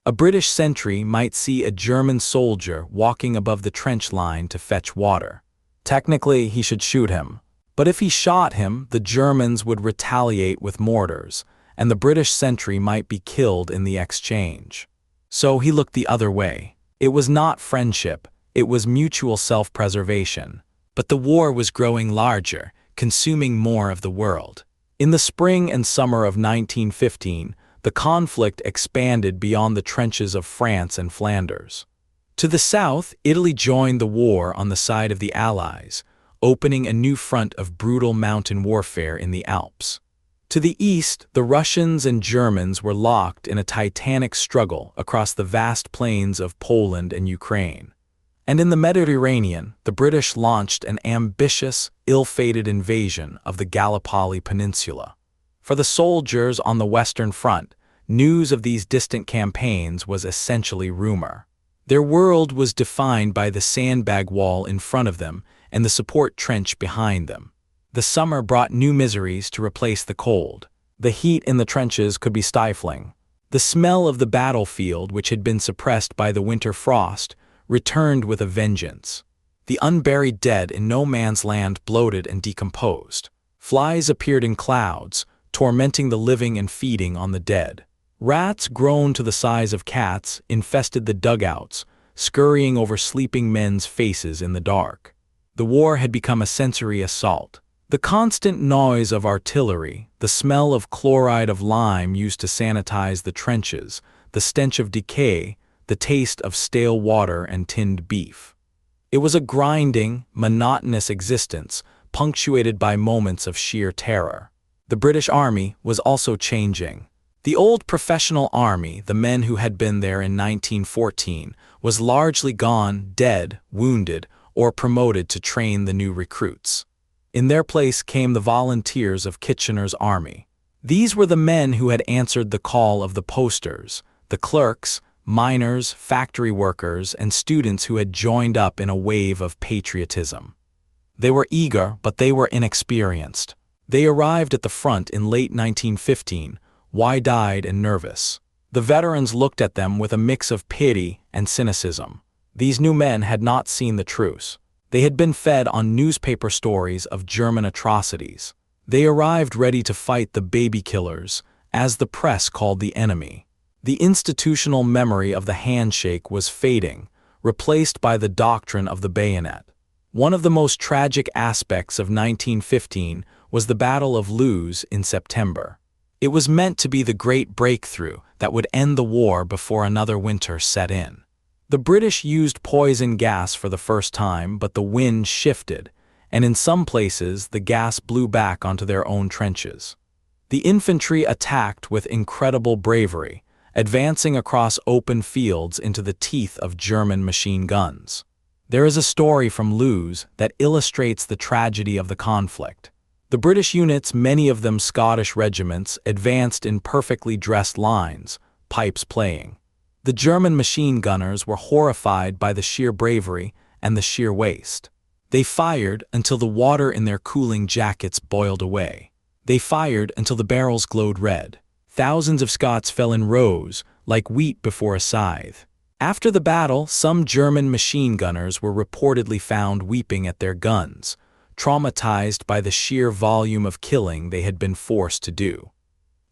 A British sentry might see a German soldier walking above the trench line to fetch water. Technically, he should shoot him. But if he shot him, the Germans would retaliate with mortars, and the British sentry might be killed in the exchange. So he looked the other way. It was not friendship, it was mutual self-preservation. But the war was growing larger, consuming more of the world. In the spring and summer of 1915, the conflict expanded beyond the trenches of France and Flanders. To the south, Italy joined the war on the side of the Allies, opening a new front of brutal mountain warfare in the Alps. To the east, the Russians and Germans were locked in a titanic struggle across the vast plains of Poland and Ukraine. And in the Mediterranean, the British launched an ambitious, ill-fated invasion of the Gallipoli Peninsula. For the soldiers on the Western Front, news of these distant campaigns was essentially rumor. Their world was defined by the sandbag wall in front of them and the support trench behind them. The summer brought new miseries to replace the cold. The heat in the trenches could be stifling. The smell of the battlefield, which had been suppressed by the winter frost, returned with a vengeance. The unburied dead in no man's land bloated and decomposed. Flies appeared in clouds, tormenting the living and feeding on the dead. Rats, grown to the size of cats, infested the dugouts, scurrying over sleeping men's faces in the dark. The war had become a sensory assault. The constant noise of artillery, the smell of chloride of lime used to sanitize the trenches, the stench of decay, the taste of stale water and tinned beef. It was a grinding, monotonous existence, punctuated by moments of sheer terror. The British Army was also changing. The old professional army, the men who had been there in 1914, was largely gone, dead, wounded, or promoted to train the new recruits. In their place came the volunteers of Kitchener's army. These were the men who had answered the call of the posters, the clerks, miners, factory workers, and students who had joined up in a wave of patriotism. They were eager, but they were inexperienced. They arrived at the front in late 1915, wide-eyed and nervous. The veterans looked at them with a mix of pity and cynicism. These new men had not seen the truce. They had been fed on newspaper stories of German atrocities. They arrived ready to fight the baby killers, as the press called the enemy. The institutional memory of the handshake was fading, replaced by the doctrine of the bayonet. One of the most tragic aspects of 1915 was the Battle of Loos in September. It was meant to be the great breakthrough that would end the war before another winter set in. The British used poison gas for the first time, but the wind shifted, and in some places the gas blew back onto their own trenches. The infantry attacked with incredible bravery, advancing across open fields into the teeth of German machine guns. There is a story from Loos that illustrates the tragedy of the conflict. The British units, many of them Scottish regiments, advanced in perfectly dressed lines, pipes playing. The German machine gunners were horrified by the sheer bravery and the sheer waste. They fired until the water in their cooling jackets boiled away. They fired until the barrels glowed red. Thousands of Scots fell in rows, like wheat before a scythe. After the battle, some German machine gunners were reportedly found weeping at their guns, traumatized by the sheer volume of killing they had been forced to do.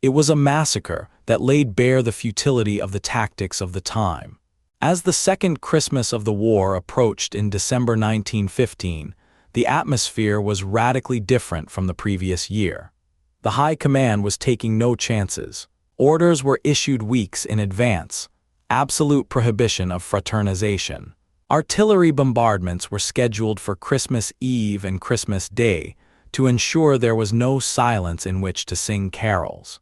It was a massacre that laid bare the futility of the tactics of the time. As the second Christmas of the war approached in December 1915, the atmosphere was radically different from the previous year. The High Command was taking no chances. Orders were issued weeks in advance. Absolute prohibition of fraternization. Artillery bombardments were scheduled for Christmas Eve and Christmas Day to ensure there was no silence in which to sing carols.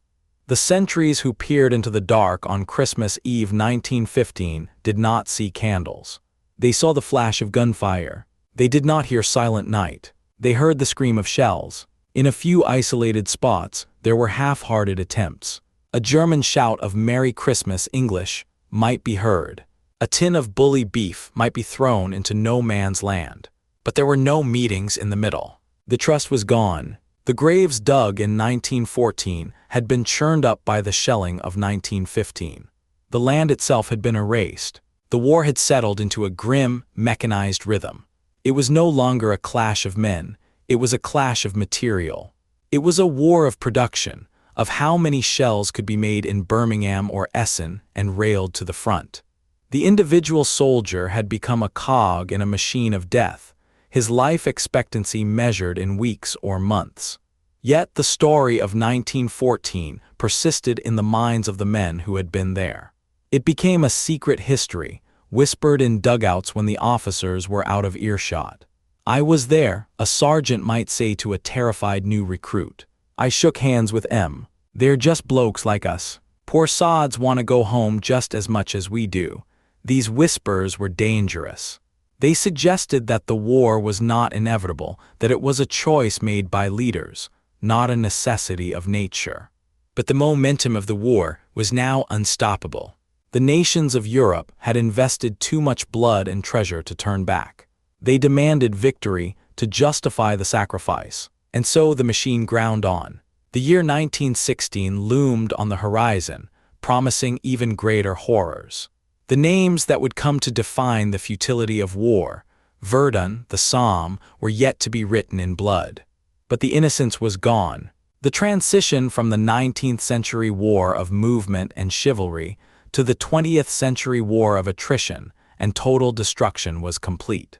The sentries who peered into the dark on Christmas Eve 1915 did not see candles. They saw the flash of gunfire. They did not hear Silent Night. They heard the scream of shells. In a few isolated spots, there were half-hearted attempts. A German shout of Merry Christmas English might be heard. A tin of bully beef might be thrown into no man's land. But there were no meetings in the middle. The trust was gone. The graves dug in 1914 had been churned up by the shelling of 1915. The land itself had been erased. The war had settled into a grim, mechanized rhythm. It was no longer a clash of men, it was a clash of material. It was a war of production, of how many shells could be made in Birmingham or Essen and railed to the front. The individual soldier had become a cog in a machine of death, his life expectancy measured in weeks or months. Yet the story of 1914 persisted in the minds of the men who had been there. It became a secret history, whispered in dugouts when the officers were out of earshot. "I was there," a sergeant might say to a terrified new recruit. "I shook hands with M. They're just blokes like us. Poor sods want to go home just as much as we do." These whispers were dangerous. They suggested that the war was not inevitable, that it was a choice made by leaders, not a necessity of nature. But the momentum of the war was now unstoppable. The nations of Europe had invested too much blood and treasure to turn back. They demanded victory to justify the sacrifice, and so the machine ground on. The year 1916 loomed on the horizon, promising even greater horrors. The names that would come to define the futility of war, Verdun, the Somme, were yet to be written in blood. But the innocence was gone. The transition from the 19th century war of movement and chivalry to the 20th century war of attrition and total destruction was complete.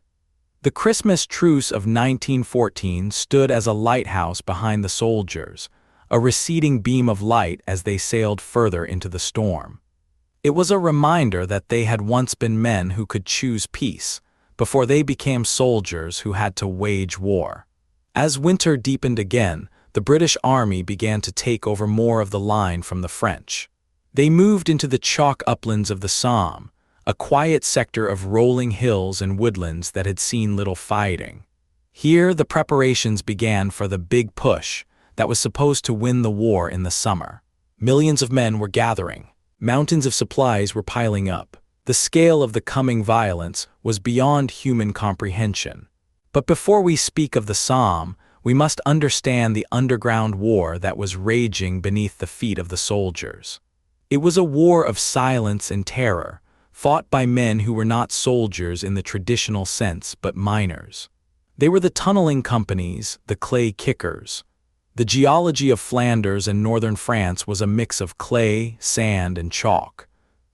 The Christmas Truce of 1914 stood as a lighthouse behind the soldiers, a receding beam of light as they sailed further into the storm. It was a reminder that they had once been men who could choose peace, before they became soldiers who had to wage war. As winter deepened again, the British Army began to take over more of the line from the French. They moved into the chalk uplands of the Somme, a quiet sector of rolling hills and woodlands that had seen little fighting. Here the preparations began for the big push that was supposed to win the war in the summer. Millions of men were gathering. Mountains of supplies were piling up. The scale of the coming violence was beyond human comprehension. But before we speak of the Somme, we must understand the underground war that was raging beneath the feet of the soldiers. It was a war of silence and terror, fought by men who were not soldiers in the traditional sense but miners. They were the tunneling companies, the clay kickers. The geology of Flanders and northern France was a mix of clay, sand, and chalk.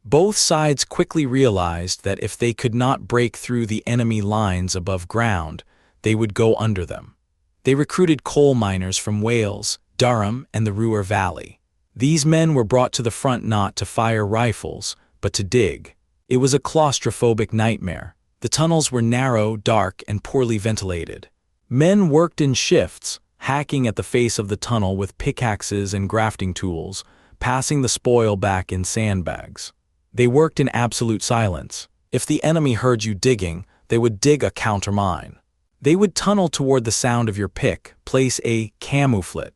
Both sides quickly realized that if they could not break through the enemy lines above ground, they would go under them. They recruited coal miners from Wales, Durham, and the Ruhr Valley. These men were brought to the front not to fire rifles, but to dig. It was a claustrophobic nightmare. The tunnels were narrow, dark, and poorly ventilated. Men worked in shifts, hacking at the face of the tunnel with pickaxes and grafting tools, passing the spoil back in sandbags. They worked in absolute silence. If the enemy heard you digging, they would dig a countermine. They would tunnel toward the sound of your pick, place a camouflet,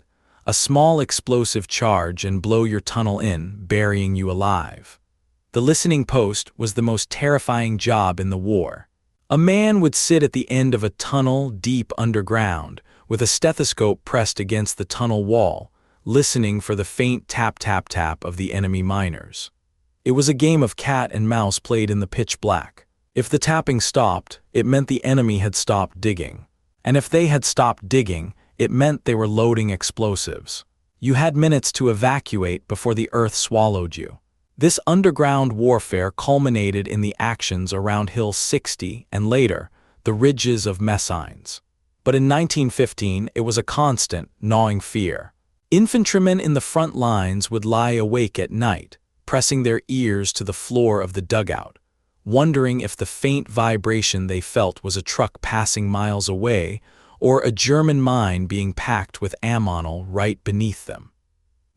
a small explosive charge, and blow your tunnel in, burying you alive. The listening post was the most terrifying job in the war. A man would sit at the end of a tunnel deep underground, with a stethoscope pressed against the tunnel wall, listening for the faint tap-tap-tap of the enemy miners. It was a game of cat and mouse played in the pitch black. If the tapping stopped, it meant the enemy had stopped digging. And if they had stopped digging, it meant they were loading explosives. You had minutes to evacuate before the earth swallowed you. This underground warfare culminated in the actions around Hill 60 and later, the ridges of Messines. But in 1915, it was a constant, gnawing fear. Infantrymen in the front lines would lie awake at night, pressing their ears to the floor of the dugout, wondering if the faint vibration they felt was a truck passing miles away or a German mine being packed with ammonal right beneath them.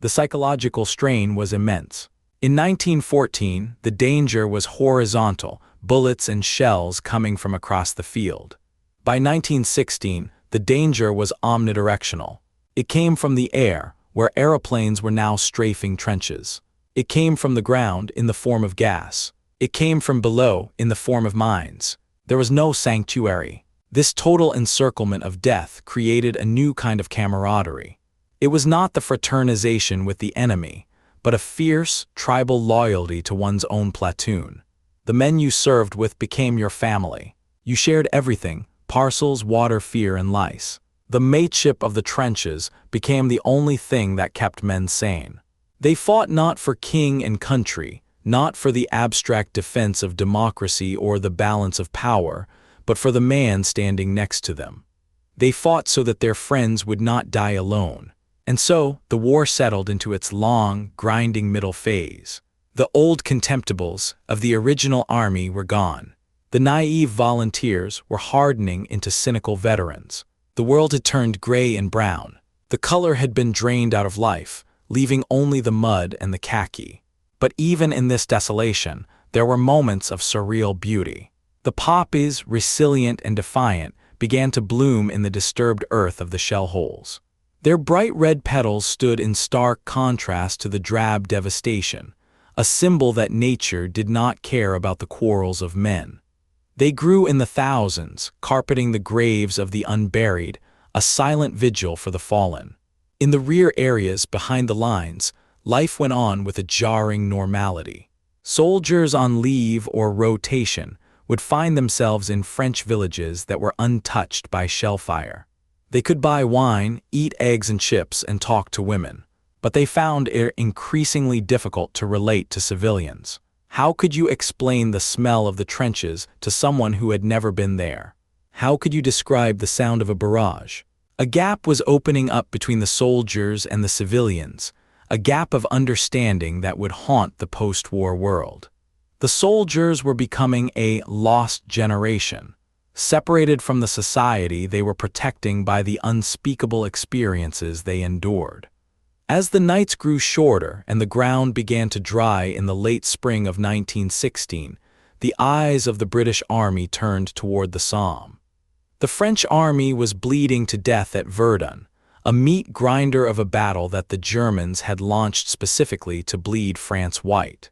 The psychological strain was immense. In 1914, the danger was horizontal, bullets and shells coming from across the field. By 1916, the danger was omnidirectional. It came from the air, where aeroplanes were now strafing trenches. It came from the ground in the form of gas. It came from below in the form of mines. There was no sanctuary. This total encirclement of death created a new kind of camaraderie. It was not the fraternization with the enemy, but a fierce, tribal loyalty to one's own platoon. The men you served with became your family. You shared everything: parcels, water, fear, and lice. The mateship of the trenches became the only thing that kept men sane. They fought not for king and country, not for the abstract defense of democracy or the balance of power, but for the man standing next to them. They fought so that their friends would not die alone. And so, the war settled into its long, grinding middle phase. The old contemptibles of the original army were gone. The naive volunteers were hardening into cynical veterans. The world had turned gray and brown. The color had been drained out of life, leaving only the mud and the khaki. But even in this desolation, there were moments of surreal beauty. The poppies, resilient and defiant, began to bloom in the disturbed earth of the shell holes. Their bright red petals stood in stark contrast to the drab devastation, a symbol that nature did not care about the quarrels of men. They grew in the thousands, carpeting the graves of the unburied, a silent vigil for the fallen. In the rear areas behind the lines, life went on with a jarring normality. Soldiers on leave or rotation would find themselves in French villages that were untouched by shellfire. They could buy wine, eat eggs and chips, and talk to women. But they found it increasingly difficult to relate to civilians. How could you explain the smell of the trenches to someone who had never been there? How could you describe the sound of a barrage? A gap was opening up between the soldiers and the civilians, a gap of understanding that would haunt the post-war world. The soldiers were becoming a lost generation, separated from the society they were protecting by the unspeakable experiences they endured. As the nights grew shorter and the ground began to dry in the late spring of 1916, the eyes of the British Army turned toward the Somme. The French army was bleeding to death at Verdun, a meat grinder of a battle that the Germans had launched specifically to bleed France white.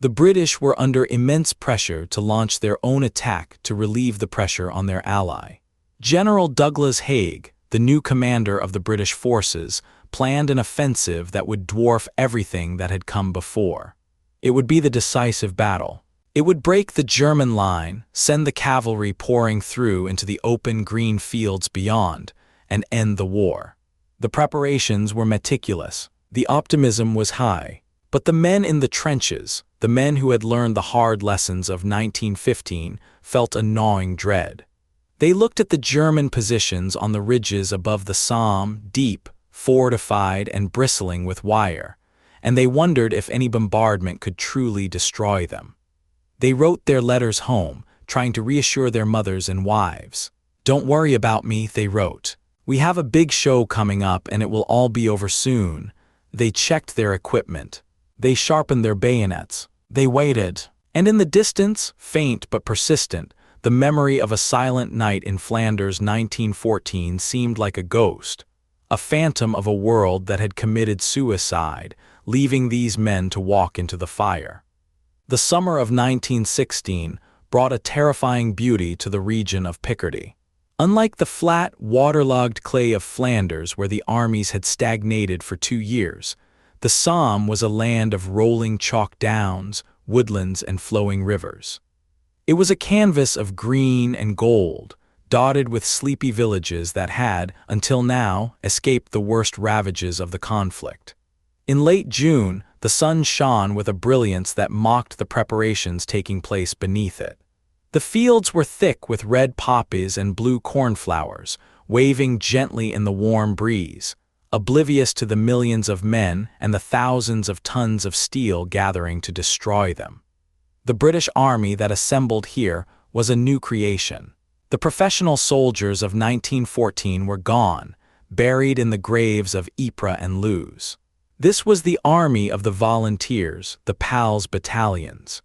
The British were under immense pressure to launch their own attack to relieve the pressure on their ally. General Douglas Haig, the new commander of the British forces, planned an offensive that would dwarf everything that had come before. It would be the decisive battle. It would break the German line, send the cavalry pouring through into the open green fields beyond, and end the war. The preparations were meticulous. The optimism was high. But the men in the trenches, the men who had learned the hard lessons of 1915, felt a gnawing dread. They looked at the German positions on the ridges above the Somme, deep, fortified and bristling with wire, and they wondered if any bombardment could truly destroy them. They wrote their letters home, trying to reassure their mothers and wives. "Don't worry about me," they wrote. "We have a big show coming up and it will all be over soon." They checked their equipment. They sharpened their bayonets. They waited. And in the distance, faint but persistent, the memory of a silent night in Flanders 1914 seemed like a ghost, a phantom of a world that had committed suicide, leaving these men to walk into the fire. The summer of 1916 brought a terrifying beauty to the region of Picardy. Unlike the flat, waterlogged clay of Flanders where the armies had stagnated for 2 years, the Somme was a land of rolling chalk downs, woodlands, and flowing rivers. It was a canvas of green and gold, dotted with sleepy villages that had, until now, escaped the worst ravages of the conflict. In late June, the sun shone with a brilliance that mocked the preparations taking place beneath it. The fields were thick with red poppies and blue cornflowers, waving gently in the warm breeze, oblivious to the millions of men and the thousands of tons of steel gathering to destroy them. The British Army that assembled here was a new creation. The professional soldiers of 1914 were gone, buried in the graves of Ypres and Loos. This was the army of the volunteers, the PALS battalions.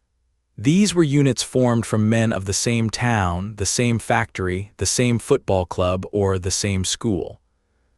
These were units formed from men of the same town, the same factory, the same football club, or the same school.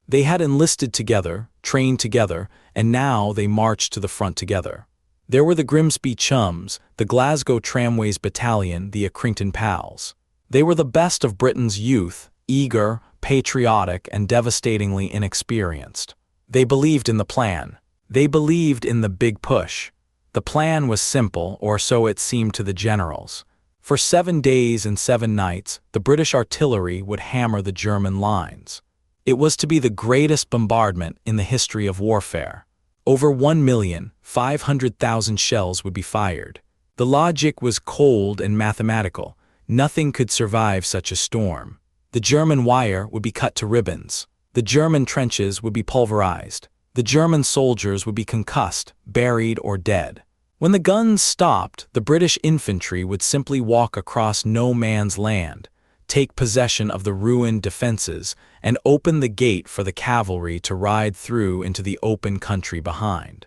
They had enlisted together, trained together, and now they marched to the front together. There were the Grimsby Chums, the Glasgow Tramways Battalion, the Accrington Pals. They were the best of Britain's youth, eager, patriotic, and devastatingly inexperienced. They believed in the plan. They believed in the big push. The plan was simple, or so it seemed to the generals. For 7 days and 7 nights, the British artillery would hammer the German lines. It was to be the greatest bombardment in the history of warfare. Over 1,500,000 shells would be fired. The logic was cold and mathematical. Nothing could survive such a storm. The German wire would be cut to ribbons. The German trenches would be pulverized. The German soldiers would be concussed, buried, or dead. When the guns stopped, the British infantry would simply walk across no man's land, take possession of the ruined defenses, and open the gate for the cavalry to ride through into the open country behind.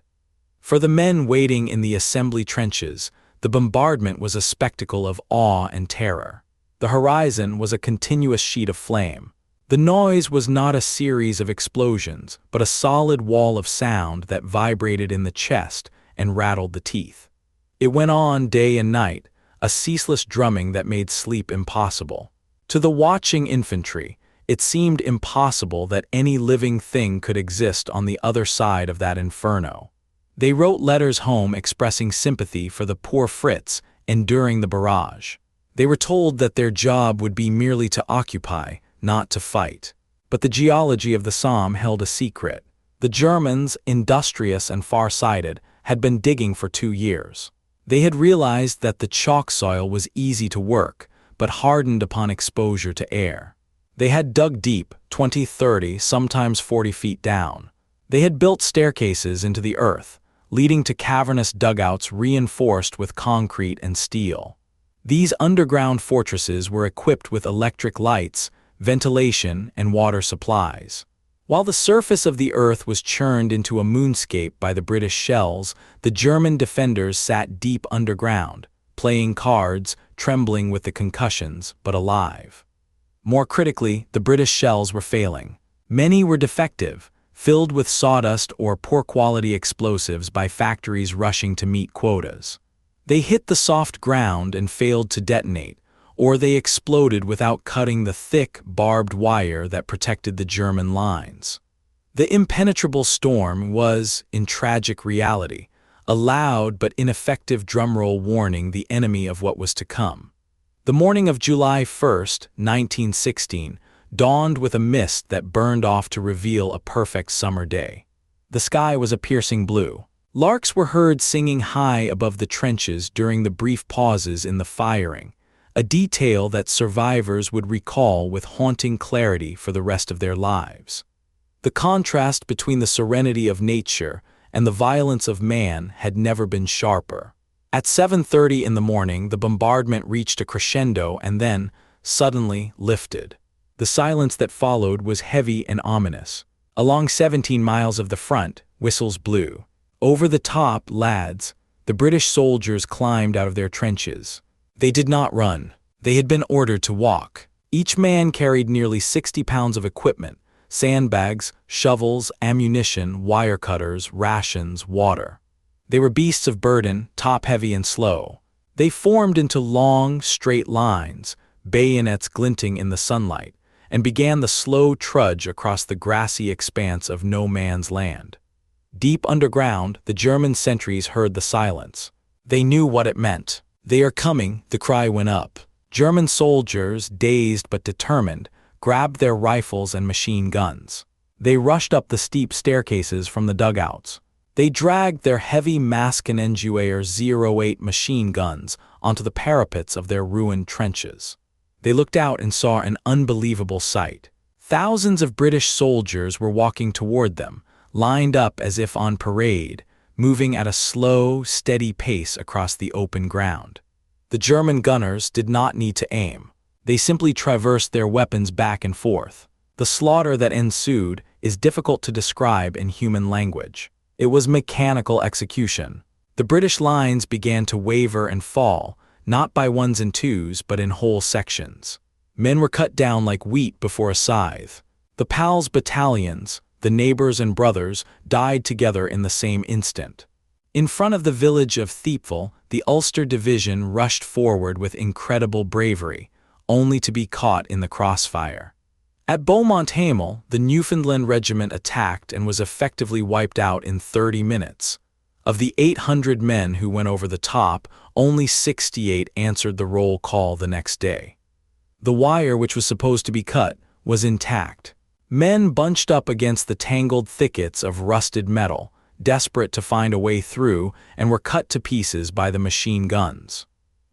For the men waiting in the assembly trenches, the bombardment was a spectacle of awe and terror. The horizon was a continuous sheet of flame. The noise was not a series of explosions, but a solid wall of sound that vibrated in the chest and rattled the teeth. It went on day and night, a ceaseless drumming that made sleep impossible. To the watching infantry, it seemed impossible that any living thing could exist on the other side of that inferno. They wrote letters home expressing sympathy for the poor Fritz enduring the barrage. They were told that their job would be merely to occupy, not to fight. But the geology of the Somme held a secret. The Germans, industrious and far-sighted, had been digging for 2 years. They had realized that the chalk soil was easy to work, but hardened upon exposure to air. They had dug deep, 20, 30, sometimes 40 feet down. They had built staircases into the earth, leading to cavernous dugouts reinforced with concrete and steel. These underground fortresses were equipped with electric lights, ventilation, and water supplies. While the surface of the earth was churned into a moonscape by the British shells, the German defenders sat deep underground, playing cards, trembling with the concussions, but alive. More critically, the British shells were failing. Many were defective, filled with sawdust or poor-quality explosives by factories rushing to meet quotas. They hit the soft ground and failed to detonate, or they exploded without cutting the thick, barbed wire that protected the German lines. The impenetrable storm was, in tragic reality, a loud but ineffective drumroll warning the enemy of what was to come. The morning of July 1st, 1916, dawned with a mist that burned off to reveal a perfect summer day. The sky was a piercing blue. Larks were heard singing high above the trenches during the brief pauses in the firing, a detail that survivors would recall with haunting clarity for the rest of their lives. The contrast between the serenity of nature and the violence of man had never been sharper. At 7:30 in the morning, the bombardment reached a crescendo and then, suddenly, lifted. The silence that followed was heavy and ominous. Along 17 miles of the front, whistles blew. Over the top, lads, the British soldiers climbed out of their trenches. They did not run. They had been ordered to walk. Each man carried nearly 60 pounds of equipment: sandbags, shovels, ammunition, wire cutters, rations, water. They were beasts of burden, top-heavy and slow. They formed into long, straight lines, bayonets glinting in the sunlight, and began the slow trudge across the grassy expanse of no man's land. Deep underground, the German sentries heard the silence. They knew what it meant. "They are coming," the cry went up. German soldiers, dazed but determined, grabbed their rifles and machine guns. They rushed up the steep staircases from the dugouts. They dragged their heavy Maskenenguer 08 machine guns onto the parapets of their ruined trenches. They looked out and saw an unbelievable sight. Thousands of British soldiers were walking toward them, lined up as if on parade, moving at a slow, steady pace across the open ground. The German gunners did not need to aim. They simply traversed their weapons back and forth. The slaughter that ensued is difficult to describe in human language. It was mechanical execution. The British lines began to waver and fall, not by ones and twos, but in whole sections. Men were cut down like wheat before a scythe. The pals' battalions, the neighbors and brothers, died together in the same instant. In front of the village of Thiepval, the Ulster Division rushed forward with incredible bravery, only to be caught in the crossfire. At Beaumont Hamel, the Newfoundland Regiment attacked and was effectively wiped out in 30 minutes. Of the 800 men who went over the top, only 68 answered the roll call the next day. The wire, which was supposed to be cut, was intact. Men bunched up against the tangled thickets of rusted metal, desperate to find a way through, and were cut to pieces by the machine guns.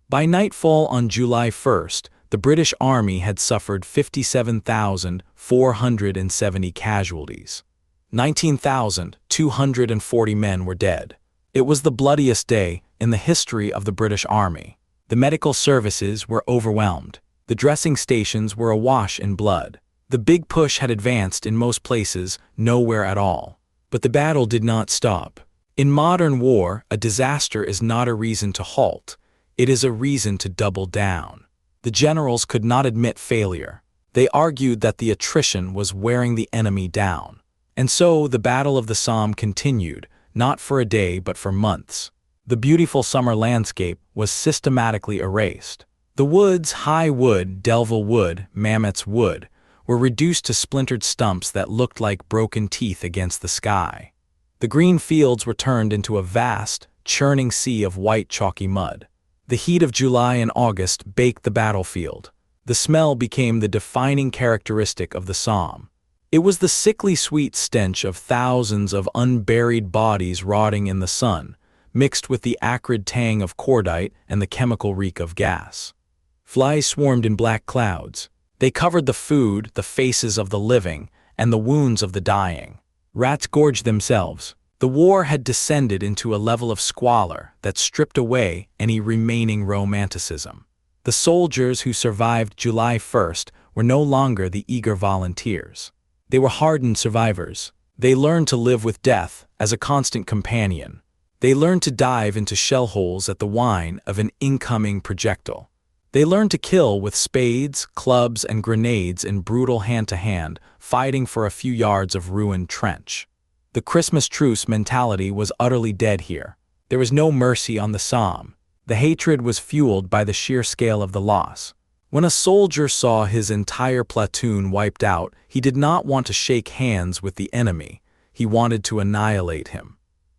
By nightfall on July 1st, the British Army had suffered 57,470 casualties. 19,240 men were dead. It was the bloodiest day in the history of the British Army. The medical services were overwhelmed. The dressing stations were awash in blood. The big push had advanced in most places, nowhere at all. But the battle did not stop. In modern war, a disaster is not a reason to halt. It is a reason to double down. The generals could not admit failure. They argued that the attrition was wearing the enemy down. And so the Battle of the Somme continued, not for a day but for months. The beautiful summer landscape was systematically erased. The woods, High Wood, Delville Wood, Mammoth's Wood, were reduced to splintered stumps that looked like broken teeth against the sky. The green fields were turned into a vast, churning sea of white chalky mud. The heat of July and August baked the battlefield. The smell became the defining characteristic of the Somme. It was the sickly sweet stench of thousands of unburied bodies rotting in the sun, mixed with the acrid tang of cordite and the chemical reek of gas. Flies swarmed in black clouds. They covered the food, the faces of the living, and the wounds of the dying. Rats gorged themselves. The war had descended into a level of squalor that stripped away any remaining romanticism. The soldiers who survived July 1st were no longer the eager volunteers. They were hardened survivors. They learned to live with death as a constant companion. They learned to dive into shell holes at the whine of an incoming projectile. They learned to kill with spades, clubs, and grenades in brutal hand-to-hand, fighting for a few yards of ruined trench. The Christmas Truce mentality was utterly dead here. There was no mercy on the Somme. The hatred was fueled by the sheer scale of the loss. When a soldier saw his entire platoon wiped out, he did not want to shake hands with the enemy. He wanted to annihilate him.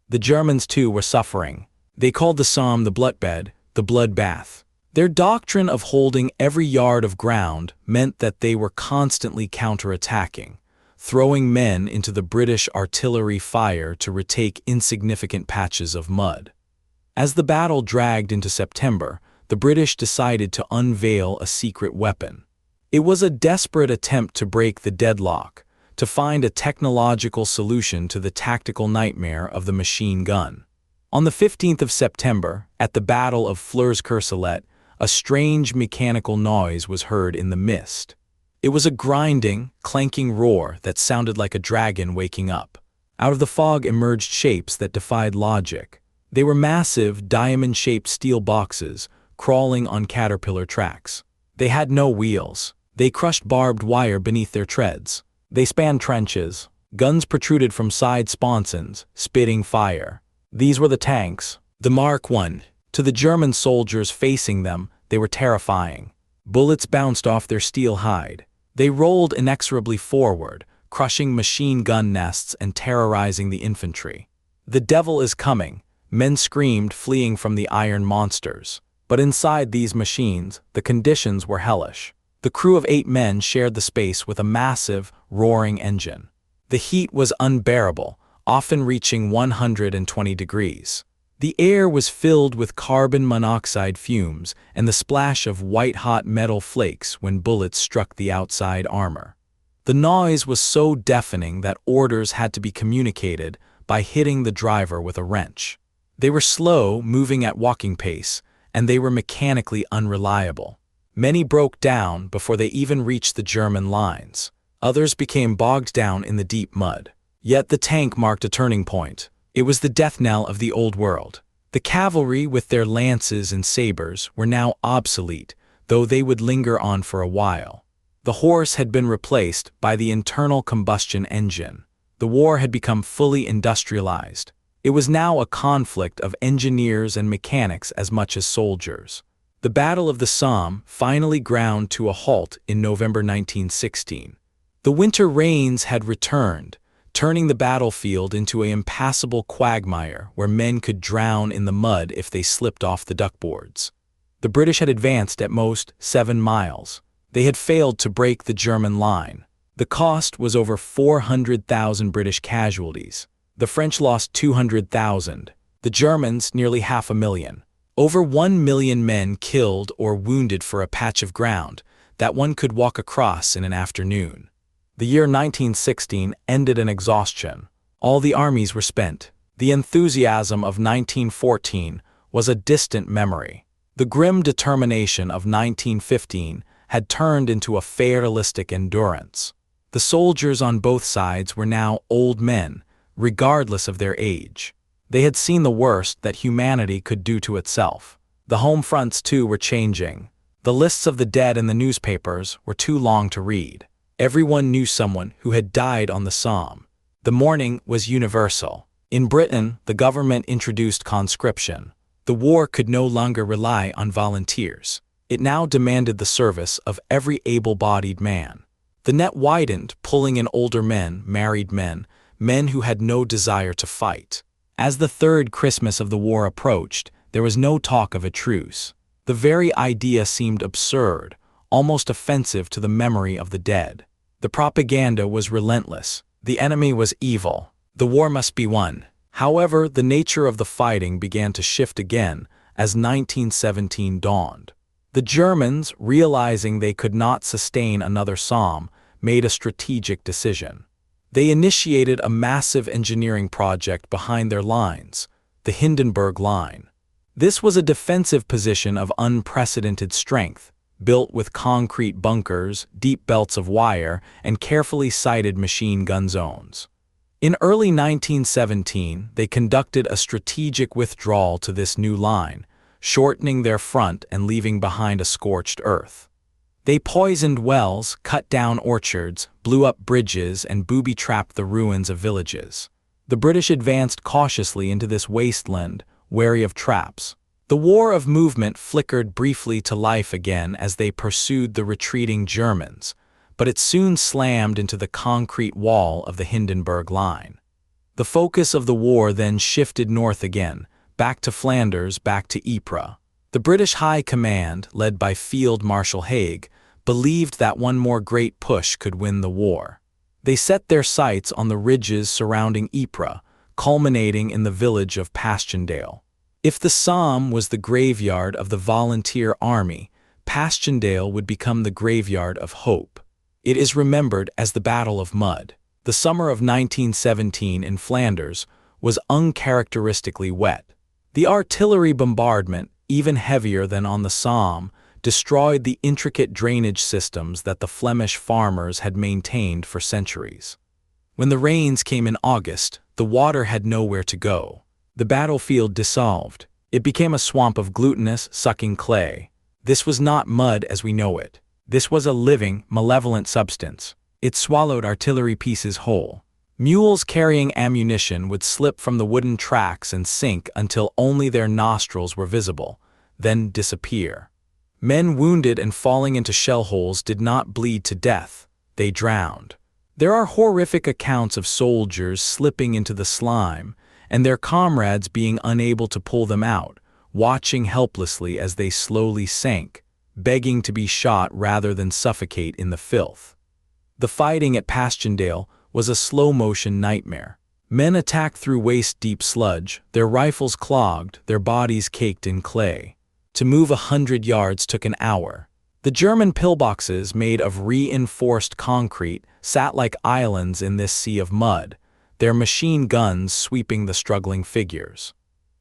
The Germans, too, were suffering. They called the Somme the bloodbed, the bloodbath. Their doctrine of holding every yard of ground meant that they were constantly counterattacking, throwing men into the British artillery fire to retake insignificant patches of mud. As the battle dragged into September, the British decided to unveil a secret weapon. It was a desperate attempt to break the deadlock, to find a technological solution to the tactical nightmare of the machine gun. On the 15th of September, at the Battle of Flers-Courcelette, a strange mechanical noise was heard in the mist. It was a grinding, clanking roar that sounded like a dragon waking up. Out of the fog emerged shapes that defied logic. They were massive, diamond-shaped steel boxes, crawling on caterpillar tracks. They had no wheels. They crushed barbed wire beneath their treads. They spanned trenches. Guns protruded from side sponsons, spitting fire. These were the tanks, the Mark I. To the German soldiers facing them, they were terrifying. Bullets bounced off their steel hide. They rolled inexorably forward, crushing machine gun nests and terrorizing the infantry. "The devil is coming," men screamed, fleeing from the iron monsters. But inside these machines, the conditions were hellish. The crew of 8 men shared the space with a massive, roaring engine. The heat was unbearable, often reaching 120 degrees. The air was filled with carbon monoxide fumes and the splash of white-hot metal flakes when bullets struck the outside armor. The noise was so deafening that orders had to be communicated by hitting the driver with a wrench. They were slow, moving at walking pace, and they were mechanically unreliable. Many broke down before they even reached the German lines. Others became bogged down in the deep mud. Yet the tank marked a turning point. It was the death knell of the old world. The cavalry, with their lances and sabers, were now obsolete, though they would linger on for a while. The horse had been replaced by the internal combustion engine. The war had become fully industrialized. It was now a conflict of engineers and mechanics as much as soldiers. The Battle of the Somme finally ground to a halt in November 1916. The winter rains had returned, turning the battlefield into an impassable quagmire where men could drown in the mud if they slipped off the duckboards. The British had advanced at most 7 miles. They had failed to break the German line. The cost was over 400,000 British casualties. The French lost 200,000. The Germans nearly 500,000. Over 1 million men killed or wounded for a patch of ground that one could walk across in an afternoon. The year 1916 ended in exhaustion. All the armies were spent. The enthusiasm of 1914 was a distant memory. The grim determination of 1915 had turned into a fatalistic endurance. The soldiers on both sides were now old men, regardless of their age. They had seen the worst that humanity could do to itself. The home fronts, too, were changing. The lists of the dead in the newspapers were too long to read. Everyone knew someone who had died on the Somme. The mourning was universal. In Britain, the government introduced conscription. The war could no longer rely on volunteers. It now demanded the service of every able-bodied man. The net widened, pulling in older men, married men, men who had no desire to fight. As the third Christmas of the war approached, there was no talk of a truce. The very idea seemed absurd, almost offensive to the memory of the dead. The propaganda was relentless. The enemy was evil. The war must be won. However, the nature of the fighting began to shift again as 1917 dawned. The Germans, realizing they could not sustain another Somme, made a strategic decision. They initiated a massive engineering project behind their lines, the Hindenburg Line. This was a defensive position of unprecedented strength, built with concrete bunkers, deep belts of wire, and carefully sited machine gun zones. In early 1917, they conducted a strategic withdrawal to this new line, shortening their front and leaving behind a scorched earth. They poisoned wells, cut down orchards, blew up bridges, and booby-trapped the ruins of villages. The British advanced cautiously into this wasteland, wary of traps. The war of movement flickered briefly to life again as they pursued the retreating Germans, but it soon slammed into the concrete wall of the Hindenburg Line. The focus of the war then shifted north again, back to Flanders, back to Ypres. The British High Command, led by Field Marshal Haig, believed that one more great push could win the war. They set their sights on the ridges surrounding Ypres, culminating in the village of Passchendaele. If the Somme was the graveyard of the volunteer army, Passchendaele would become the graveyard of hope. It is remembered as the Battle of Mud. The summer of 1917 in Flanders was uncharacteristically wet. The artillery bombardment, even heavier than on the Somme, destroyed the intricate drainage systems that the Flemish farmers had maintained for centuries. When the rains came in August, the water had nowhere to go. The battlefield dissolved. It became a swamp of glutinous, sucking clay. This was not mud as we know it. This was a living, malevolent substance. It swallowed artillery pieces whole. Mules carrying ammunition would slip from the wooden tracks and sink until only their nostrils were visible, then disappear. Men wounded and falling into shell holes did not bleed to death. They drowned. There are horrific accounts of soldiers slipping into the slime, and their comrades being unable to pull them out, watching helplessly as they slowly sank, begging to be shot rather than suffocate in the filth. The fighting at Passchendaele was a slow-motion nightmare. Men attacked through waist-deep sludge, their rifles clogged, their bodies caked in clay. To move 100 yards took an hour. The German pillboxes, made of reinforced concrete, sat like islands in this sea of mud, their machine guns sweeping the struggling figures.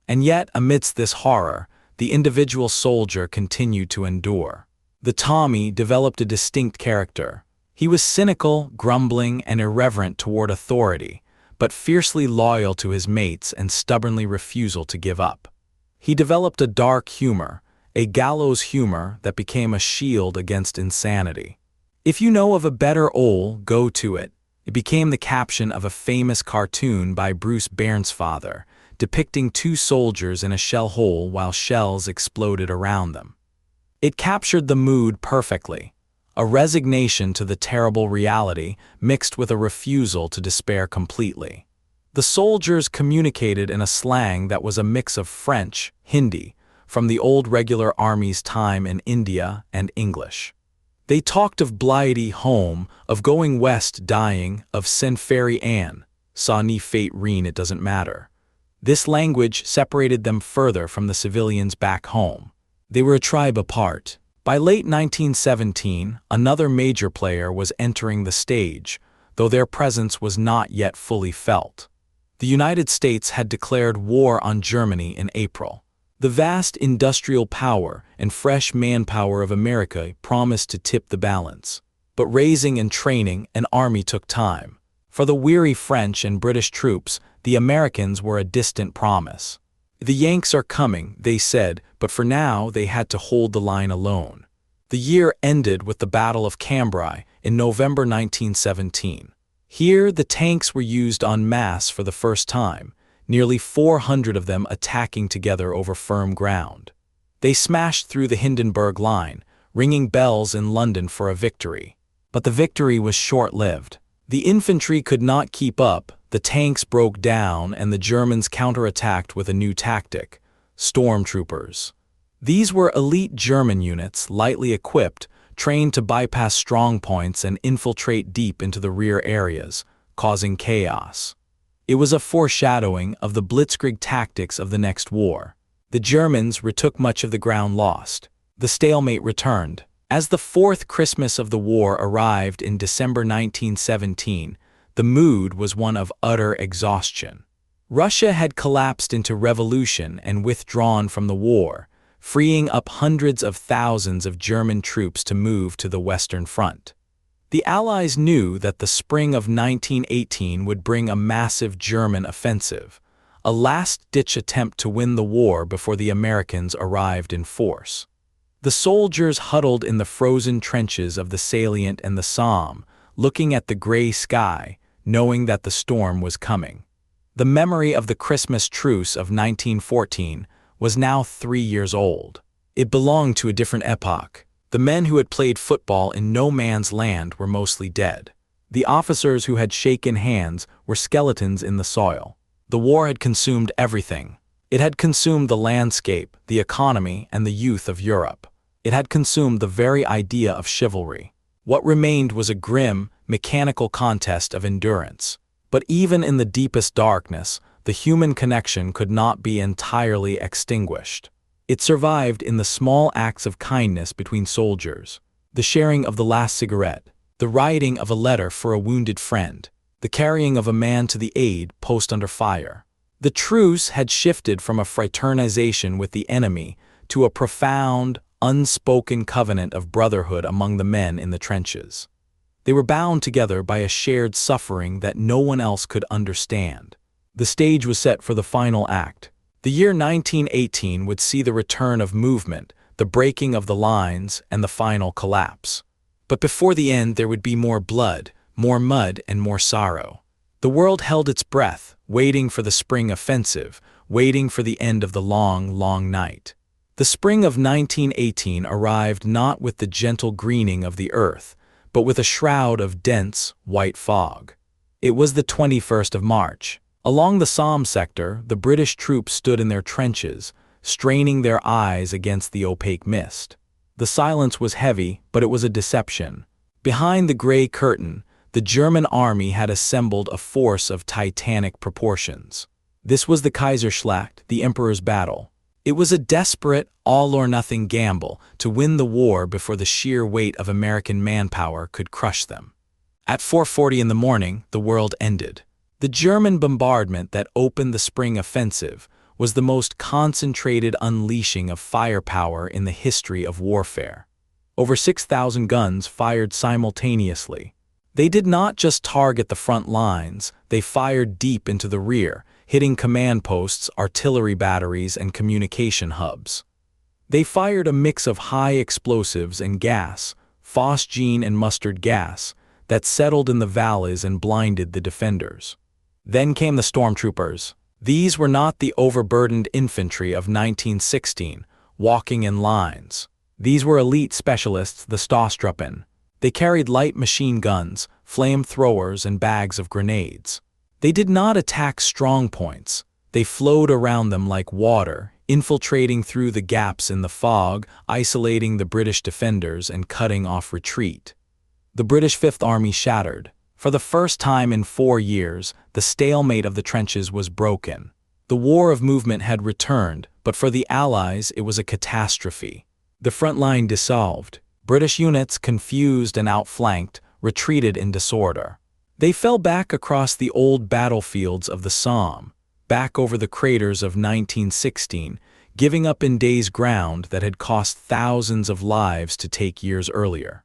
And yet, amidst this horror, the individual soldier continued to endure. The Tommy developed a distinct character. He was cynical, grumbling, and irreverent toward authority, but fiercely loyal to his mates and stubbornly refusal to give up. He developed a dark humor, a gallows humor that became a shield against insanity. If you know of a better ole, go to it. It became the caption of a famous cartoon by Bruce Bairnsfather, depicting two soldiers in a shell hole while shells exploded around them. It captured the mood perfectly. A resignation to the terrible reality mixed with a refusal to despair completely. The soldiers communicated in a slang that was a mix of French, Hindi, from the old regular army's time in India, and English. They talked of blighty home, of going west dying, of sen ferry Anne, saw ni fate reen it doesn't matter. This language separated them further from the civilians back home. They were a tribe apart. By late 1917, another major player was entering the stage, though their presence was not yet fully felt. The United States had declared war on Germany in April. The vast industrial power and fresh manpower of America promised to tip the balance. But raising and training an army took time. For the weary French and British troops, the Americans were a distant promise. The Yanks are coming, they said, but for now they had to hold the line alone. The year ended with the Battle of Cambrai in November 1917. Here, the tanks were used en masse for the first time, nearly 400 of them attacking together over firm ground. They smashed through the Hindenburg Line, ringing bells in London for a victory. But the victory was short-lived. The infantry could not keep up, the tanks broke down, and the Germans counterattacked with a new tactic: stormtroopers. These were elite German units, lightly equipped, trained to bypass strong points and infiltrate deep into the rear areas, causing chaos. It was a foreshadowing of the blitzkrieg tactics of the next war. The Germans retook much of the ground lost. The stalemate returned. As the fourth Christmas of the war arrived in December 1917, the mood was one of utter exhaustion. Russia had collapsed into revolution and withdrawn from the war, freeing up hundreds of thousands of German troops to move to the Western Front. The Allies knew that the spring of 1918 would bring a massive German offensive, a last-ditch attempt to win the war before the Americans arrived in force. The soldiers huddled in the frozen trenches of the salient and the Somme, looking at the gray sky, knowing that the storm was coming. The memory of the Christmas Truce of 1914 was now 3 years old. It belonged to a different epoch. The men who had played football in no man's land were mostly dead. The officers who had shaken hands were skeletons in the soil. The war had consumed everything. It had consumed the landscape, the economy, and the youth of Europe. It had consumed the very idea of chivalry. What remained was a grim, mechanical contest of endurance. But even in the deepest darkness, the human connection could not be entirely extinguished. It survived in the small acts of kindness between soldiers, the sharing of the last cigarette, the writing of a letter for a wounded friend, the carrying of a man to the aid post under fire. The truce had shifted from a fraternization with the enemy to a profound, unspoken covenant of brotherhood among the men in the trenches. They were bound together by a shared suffering that no one else could understand. The stage was set for the final act. The year 1918 would see the return of movement, the breaking of the lines, and the final collapse. But before the end there would be more blood, more mud, and more sorrow. The world held its breath, waiting for the spring offensive, waiting for the end of the long, long night. The spring of 1918 arrived not with the gentle greening of the earth, but with a shroud of dense, white fog. It was the 21st of March. Along the Somme sector, the British troops stood in their trenches, straining their eyes against the opaque mist. The silence was heavy, but it was a deception. Behind the gray curtain, the German army had assembled a force of titanic proportions. This was the Kaiserschlacht, the Emperor's battle. It was a desperate, all-or-nothing gamble to win the war before the sheer weight of American manpower could crush them. At 4:40 in the morning, the world ended. The German bombardment that opened the spring offensive was the most concentrated unleashing of firepower in the history of warfare. Over 6,000 guns fired simultaneously. They did not just target the front lines, they fired deep into the rear, hitting command posts, artillery batteries, and communication hubs. They fired a mix of high explosives and gas, phosgene and mustard gas, that settled in the valleys and blinded the defenders. Then came the stormtroopers. These were not the overburdened infantry of 1916, walking in lines. These were elite specialists, the Stoßtruppen. They carried light machine guns, flamethrowers, and bags of grenades. They did not attack strong points. They flowed around them like water, infiltrating through the gaps in the fog, isolating the British defenders and cutting off retreat. The British Fifth Army shattered. For the first time in 4 years, the stalemate of the trenches was broken. The war of movement had returned, but for the Allies it was a catastrophe. The front line dissolved. British units, confused and outflanked, retreated in disorder. They fell back across the old battlefields of the Somme, back over the craters of 1916, giving up in days ground that had cost thousands of lives to take years earlier.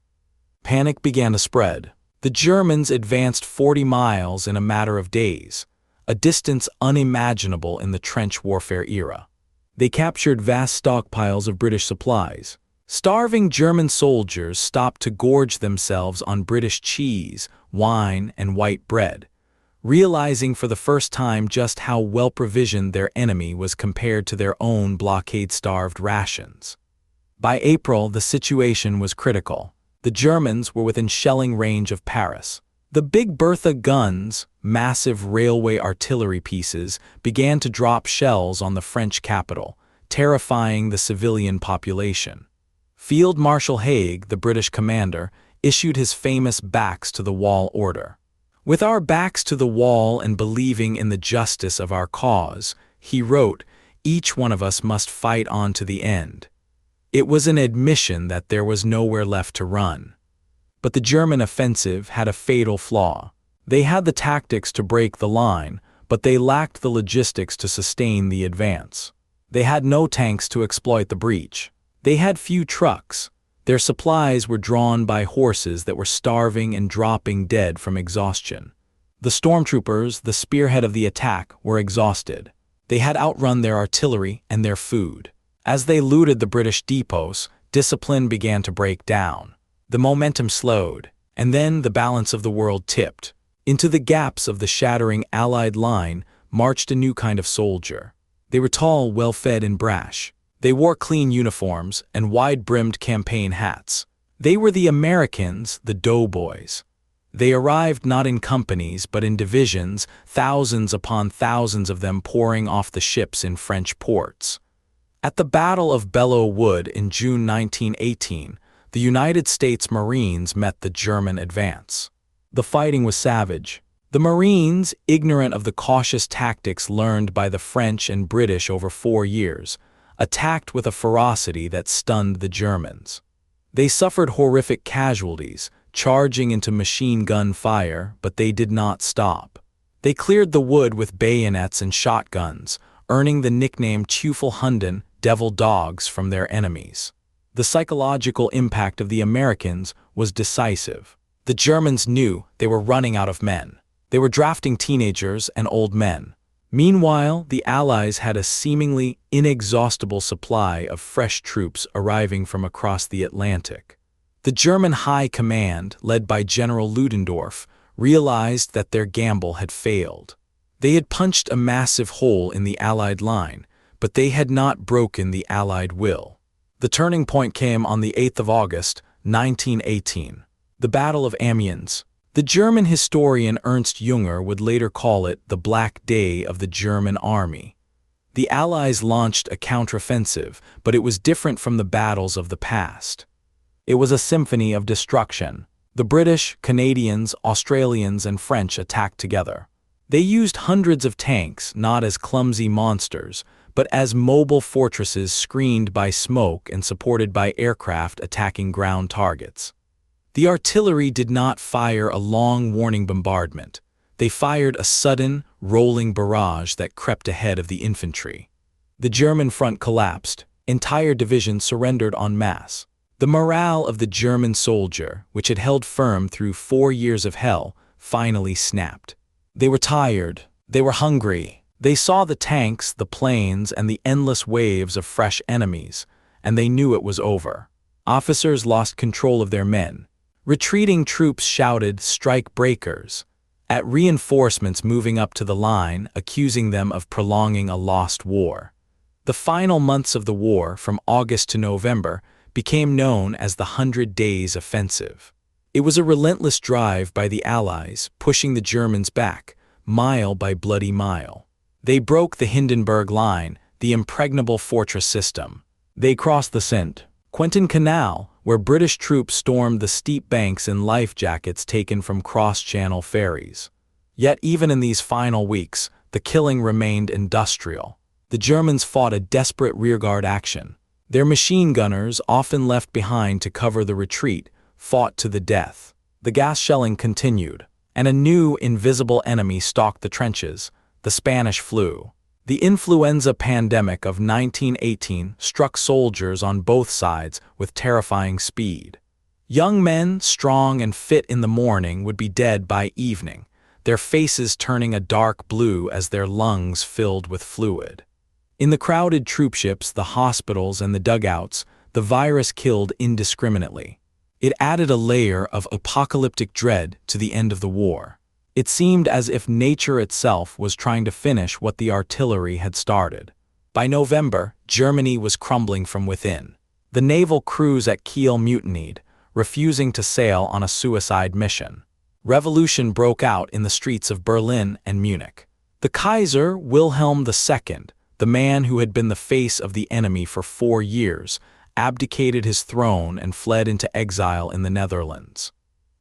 Panic began to spread. The Germans advanced 40 miles in a matter of days, a distance unimaginable in the trench warfare era. They captured vast stockpiles of British supplies. Starving German soldiers stopped to gorge themselves on British cheese, wine, and white bread, realizing for the first time just how well-provisioned their enemy was compared to their own blockade-starved rations. By April, the situation was critical. The Germans were within shelling range of Paris. The Big Bertha guns, massive railway artillery pieces, began to drop shells on the French capital, terrifying the civilian population. Field Marshal Haig, the British commander, issued his famous backs-to-the-wall order. "With our backs to the wall and believing in the justice of our cause," he wrote, "each one of us must fight on to the end." It was an admission that there was nowhere left to run. But the German offensive had a fatal flaw. They had the tactics to break the line, but they lacked the logistics to sustain the advance. They had no tanks to exploit the breach. They had few trucks. Their supplies were drawn by horses that were starving and dropping dead from exhaustion. The stormtroopers, the spearhead of the attack, were exhausted. They had outrun their artillery and their food. As they looted the British depots, discipline began to break down. The momentum slowed, and then the balance of the world tipped. Into the gaps of the shattering Allied line marched a new kind of soldier. They were tall, well-fed, and brash. They wore clean uniforms and wide-brimmed campaign hats. They were the Americans, the doughboys. They arrived not in companies but in divisions, thousands upon thousands of them pouring off the ships in French ports. At the Battle of Belleau Wood in June 1918, the United States Marines met the German advance. The fighting was savage. The Marines, ignorant of the cautious tactics learned by the French and British over 4 years, attacked with a ferocity that stunned the Germans. They suffered horrific casualties, charging into machine gun fire, but they did not stop. They cleared the wood with bayonets and shotguns, earning the nickname Teufelshunden, devil dogs, from their enemies. The psychological impact of the Americans was decisive. The Germans knew they were running out of men. They were drafting teenagers and old men. Meanwhile, the Allies had a seemingly inexhaustible supply of fresh troops arriving from across the Atlantic. The German High Command, led by General Ludendorff, realized that their gamble had failed. They had punched a massive hole in the Allied line, but they had not broken the Allied will. The turning point came on the 8th of August, 1918, the Battle of Amiens. The German historian Ernst Jünger would later call it the Black Day of the German Army. The Allies launched a counteroffensive, but it was different from the battles of the past. It was a symphony of destruction. The British, Canadians, Australians, and French attacked together. They used hundreds of tanks, not as clumsy monsters, but as mobile fortresses screened by smoke and supported by aircraft attacking ground targets. The artillery did not fire a long warning bombardment. They fired a sudden, rolling barrage that crept ahead of the infantry. The German front collapsed. Entire divisions surrendered en masse. The morale of the German soldier, which had held firm through 4 years of hell, finally snapped. They were tired. They were hungry. They saw the tanks, the planes, and the endless waves of fresh enemies, and they knew it was over. Officers lost control of their men. Retreating troops shouted, "Strike breakers," at reinforcements moving up to the line, accusing them of prolonging a lost war. The final months of the war, from August to November, became known as the 100 Days Offensive. It was a relentless drive by the Allies, pushing the Germans back, mile by bloody mile. They broke the Hindenburg Line, the impregnable fortress system. They crossed the St. Quentin Canal, where British troops stormed the steep banks in life jackets taken from cross-channel ferries. Yet even in these final weeks, the killing remained industrial. The Germans fought a desperate rearguard action. Their machine gunners, often left behind to cover the retreat, fought to the death. The gas shelling continued, and a new invisible enemy stalked the trenches, the Spanish flu. The influenza pandemic of 1918 struck soldiers on both sides with terrifying speed. Young men, strong and fit in the morning, would be dead by evening, their faces turning a dark blue as their lungs filled with fluid. In the crowded troopships, the hospitals, and the dugouts, the virus killed indiscriminately. It added a layer of apocalyptic dread to the end of the war. It seemed as if nature itself was trying to finish what the artillery had started. By November, Germany was crumbling from within. The naval crews at Kiel mutinied, refusing to sail on a suicide mission. Revolution broke out in the streets of Berlin and Munich. The Kaiser, Wilhelm II, the man who had been the face of the enemy for 4 years, abdicated his throne and fled into exile in the Netherlands.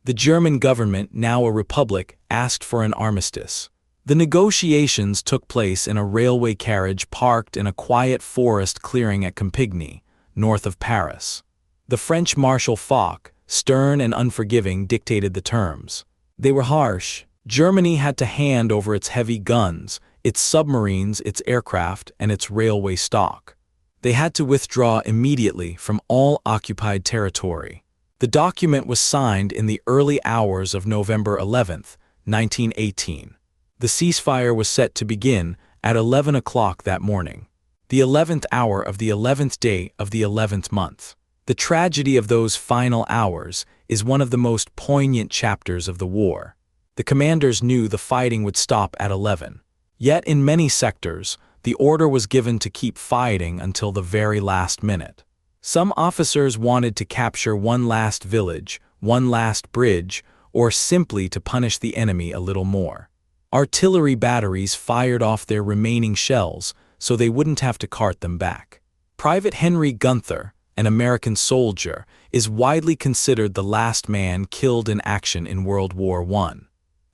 The German government, now a republic, asked for an armistice. The negotiations took place in a railway carriage parked in a quiet forest clearing at Compiègne, north of Paris. The French Marshal Foch, stern and unforgiving, dictated the terms. They were harsh. Germany had to hand over its heavy guns, its submarines, its aircraft, and its railway stock. They had to withdraw immediately from all occupied territory. The document was signed in the early hours of November 11, 1918. The ceasefire was set to begin at 11 o'clock that morning, the 11th hour of the 11th day of the 11th month. The tragedy of those final hours is one of the most poignant chapters of the war. The commanders knew the fighting would stop at 11. Yet in many sectors, the order was given to keep fighting until the very last minute. Some officers wanted to capture one last village, one last bridge, or simply to punish the enemy a little more. Artillery batteries fired off their remaining shells so they wouldn't have to cart them back. Private Henry Gunther, an American soldier, is widely considered the last man killed in action in World War I.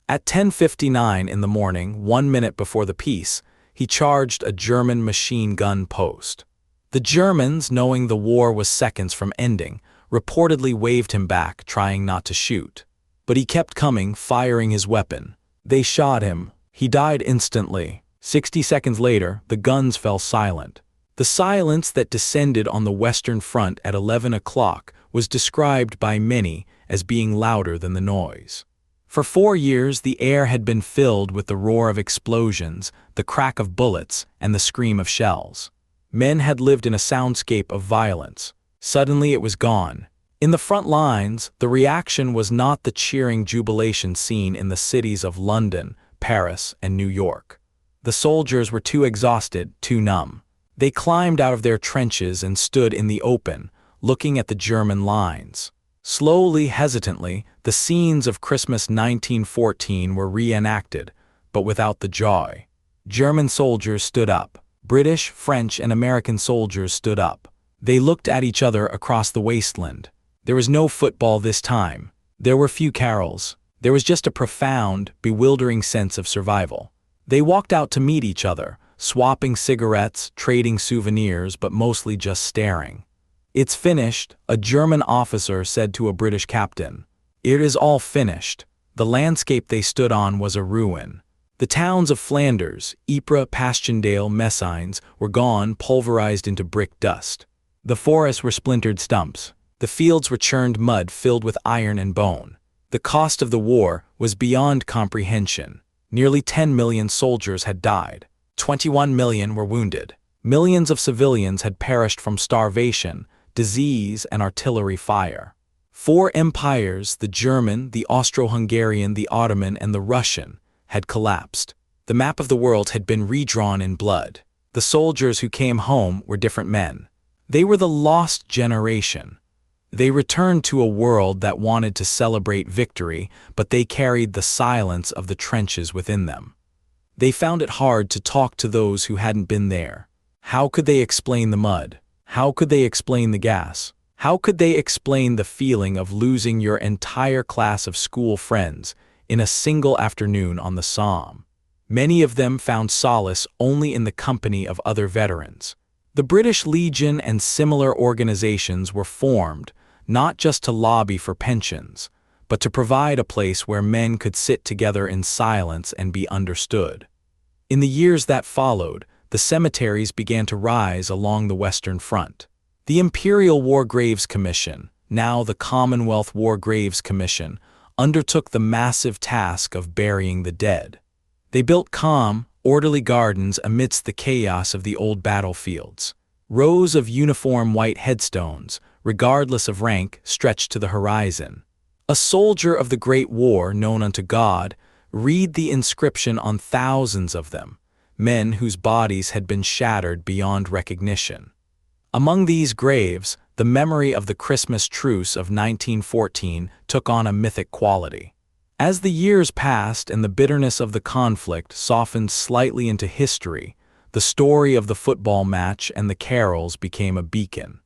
At 10:59 in the morning, 1 minute before the peace, he charged a German machine gun post. The Germans, knowing the war was seconds from ending, reportedly waved him back, trying not to shoot. But he kept coming, firing his weapon. They shot him. He died instantly. 60 seconds later, the guns fell silent. The silence that descended on the Western Front at 11 o'clock was described by many as being louder than the noise. For 4 years, the air had been filled with the roar of explosions, the crack of bullets, and the scream of shells. Men had lived in a soundscape of violence. Suddenly it was gone. In the front lines, the reaction was not the cheering jubilation seen in the cities of London, Paris, and New York. The soldiers were too exhausted, too numb. They climbed out of their trenches and stood in the open, looking at the German lines. Slowly, hesitantly, the scenes of Christmas 1914 were reenacted, but without the joy. German soldiers stood up. British, French, and American soldiers stood up. They looked at each other across the wasteland. There was no football this time. There were few carols. There was just a profound, bewildering sense of survival. They walked out to meet each other, swapping cigarettes, trading souvenirs, but mostly just staring. "It's finished," a German officer said to a British captain. "It is all finished." The landscape they stood on was a ruin. The towns of Flanders, Ypres, Passchendaele, Messines, were gone, pulverized into brick dust. The forests were splintered stumps. The fields were churned mud filled with iron and bone. The cost of the war was beyond comprehension. Nearly 10 million soldiers had died. 21 million were wounded. Millions of civilians had perished from starvation, disease, and artillery fire. 4 empires, the German, the Austro-Hungarian, the Ottoman, and the Russian, had collapsed. The map of the world had been redrawn in blood. The soldiers who came home were different men. They were the lost generation. They returned to a world that wanted to celebrate victory, but they carried the silence of the trenches within them. They found it hard to talk to those who hadn't been there. How could they explain the mud? How could they explain the gas? How could they explain the feeling of losing your entire class of school friends in a single afternoon on the Somme? Many of them found solace only in the company of other veterans. The British Legion and similar organizations were formed, not just to lobby for pensions, but to provide a place where men could sit together in silence and be understood. In the years that followed, the cemeteries began to rise along the Western Front. The Imperial War Graves Commission, now the Commonwealth War Graves Commission, undertook the massive task of burying the dead. They built calm, orderly gardens amidst the chaos of the old battlefields. Rows of uniform white headstones, regardless of rank, stretched to the horizon. A soldier of the Great War, known unto God, read the inscription on thousands of them, men whose bodies had been shattered beyond recognition. Among these graves, the memory of the Christmas Truce of 1914 took on a mythic quality. As the years passed and the bitterness of the conflict softened slightly into history, the story of the football match and the carols became a beacon.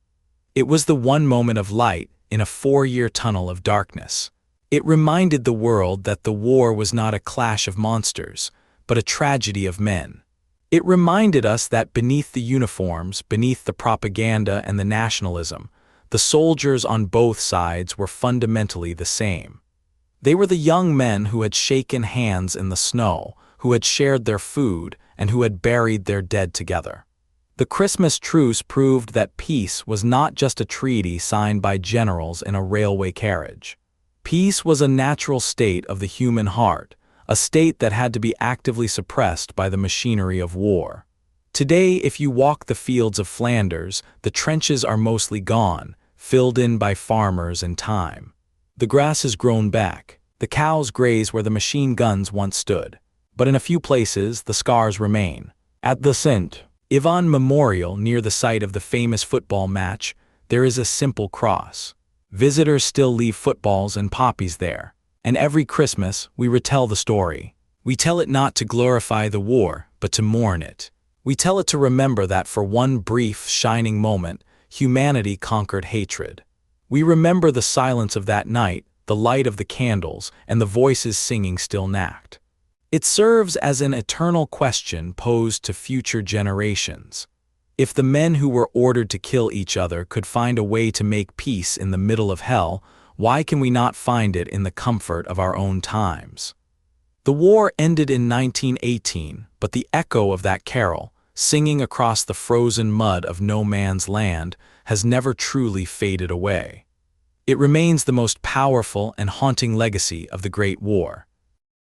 It was the one moment of light in a 4-year tunnel of darkness. It reminded the world that the war was not a clash of monsters, but a tragedy of men. It reminded us that beneath the uniforms, beneath the propaganda and the nationalism, the soldiers on both sides were fundamentally the same. They were the young men who had shaken hands in the snow, who had shared their food, and who had buried their dead together. The Christmas Truce proved that peace was not just a treaty signed by generals in a railway carriage. Peace was a natural state of the human heart, a state that had to be actively suppressed by the machinery of war. Today, if you walk the fields of Flanders, the trenches are mostly gone, filled in by farmers and time. The grass has grown back. The cows graze where the machine guns once stood. But in a few places, the scars remain. At the St. Ivan Memorial, near the site of the famous football match, there is a simple cross. Visitors still leave footballs and poppies there. And every Christmas, we retell the story. We tell it not to glorify the war, but to mourn it. We tell it to remember that for one brief, shining moment, humanity conquered hatred. We remember the silence of that night, the light of the candles, and the voices singing Still Nacht. It serves as an eternal question posed to future generations. If the men who were ordered to kill each other could find a way to make peace in the middle of hell, why can we not find it in the comfort of our own times? The war ended in 1918, but the echo of that carol, singing across the frozen mud of no man's land, has never truly faded away. It remains the most powerful and haunting legacy of the Great War.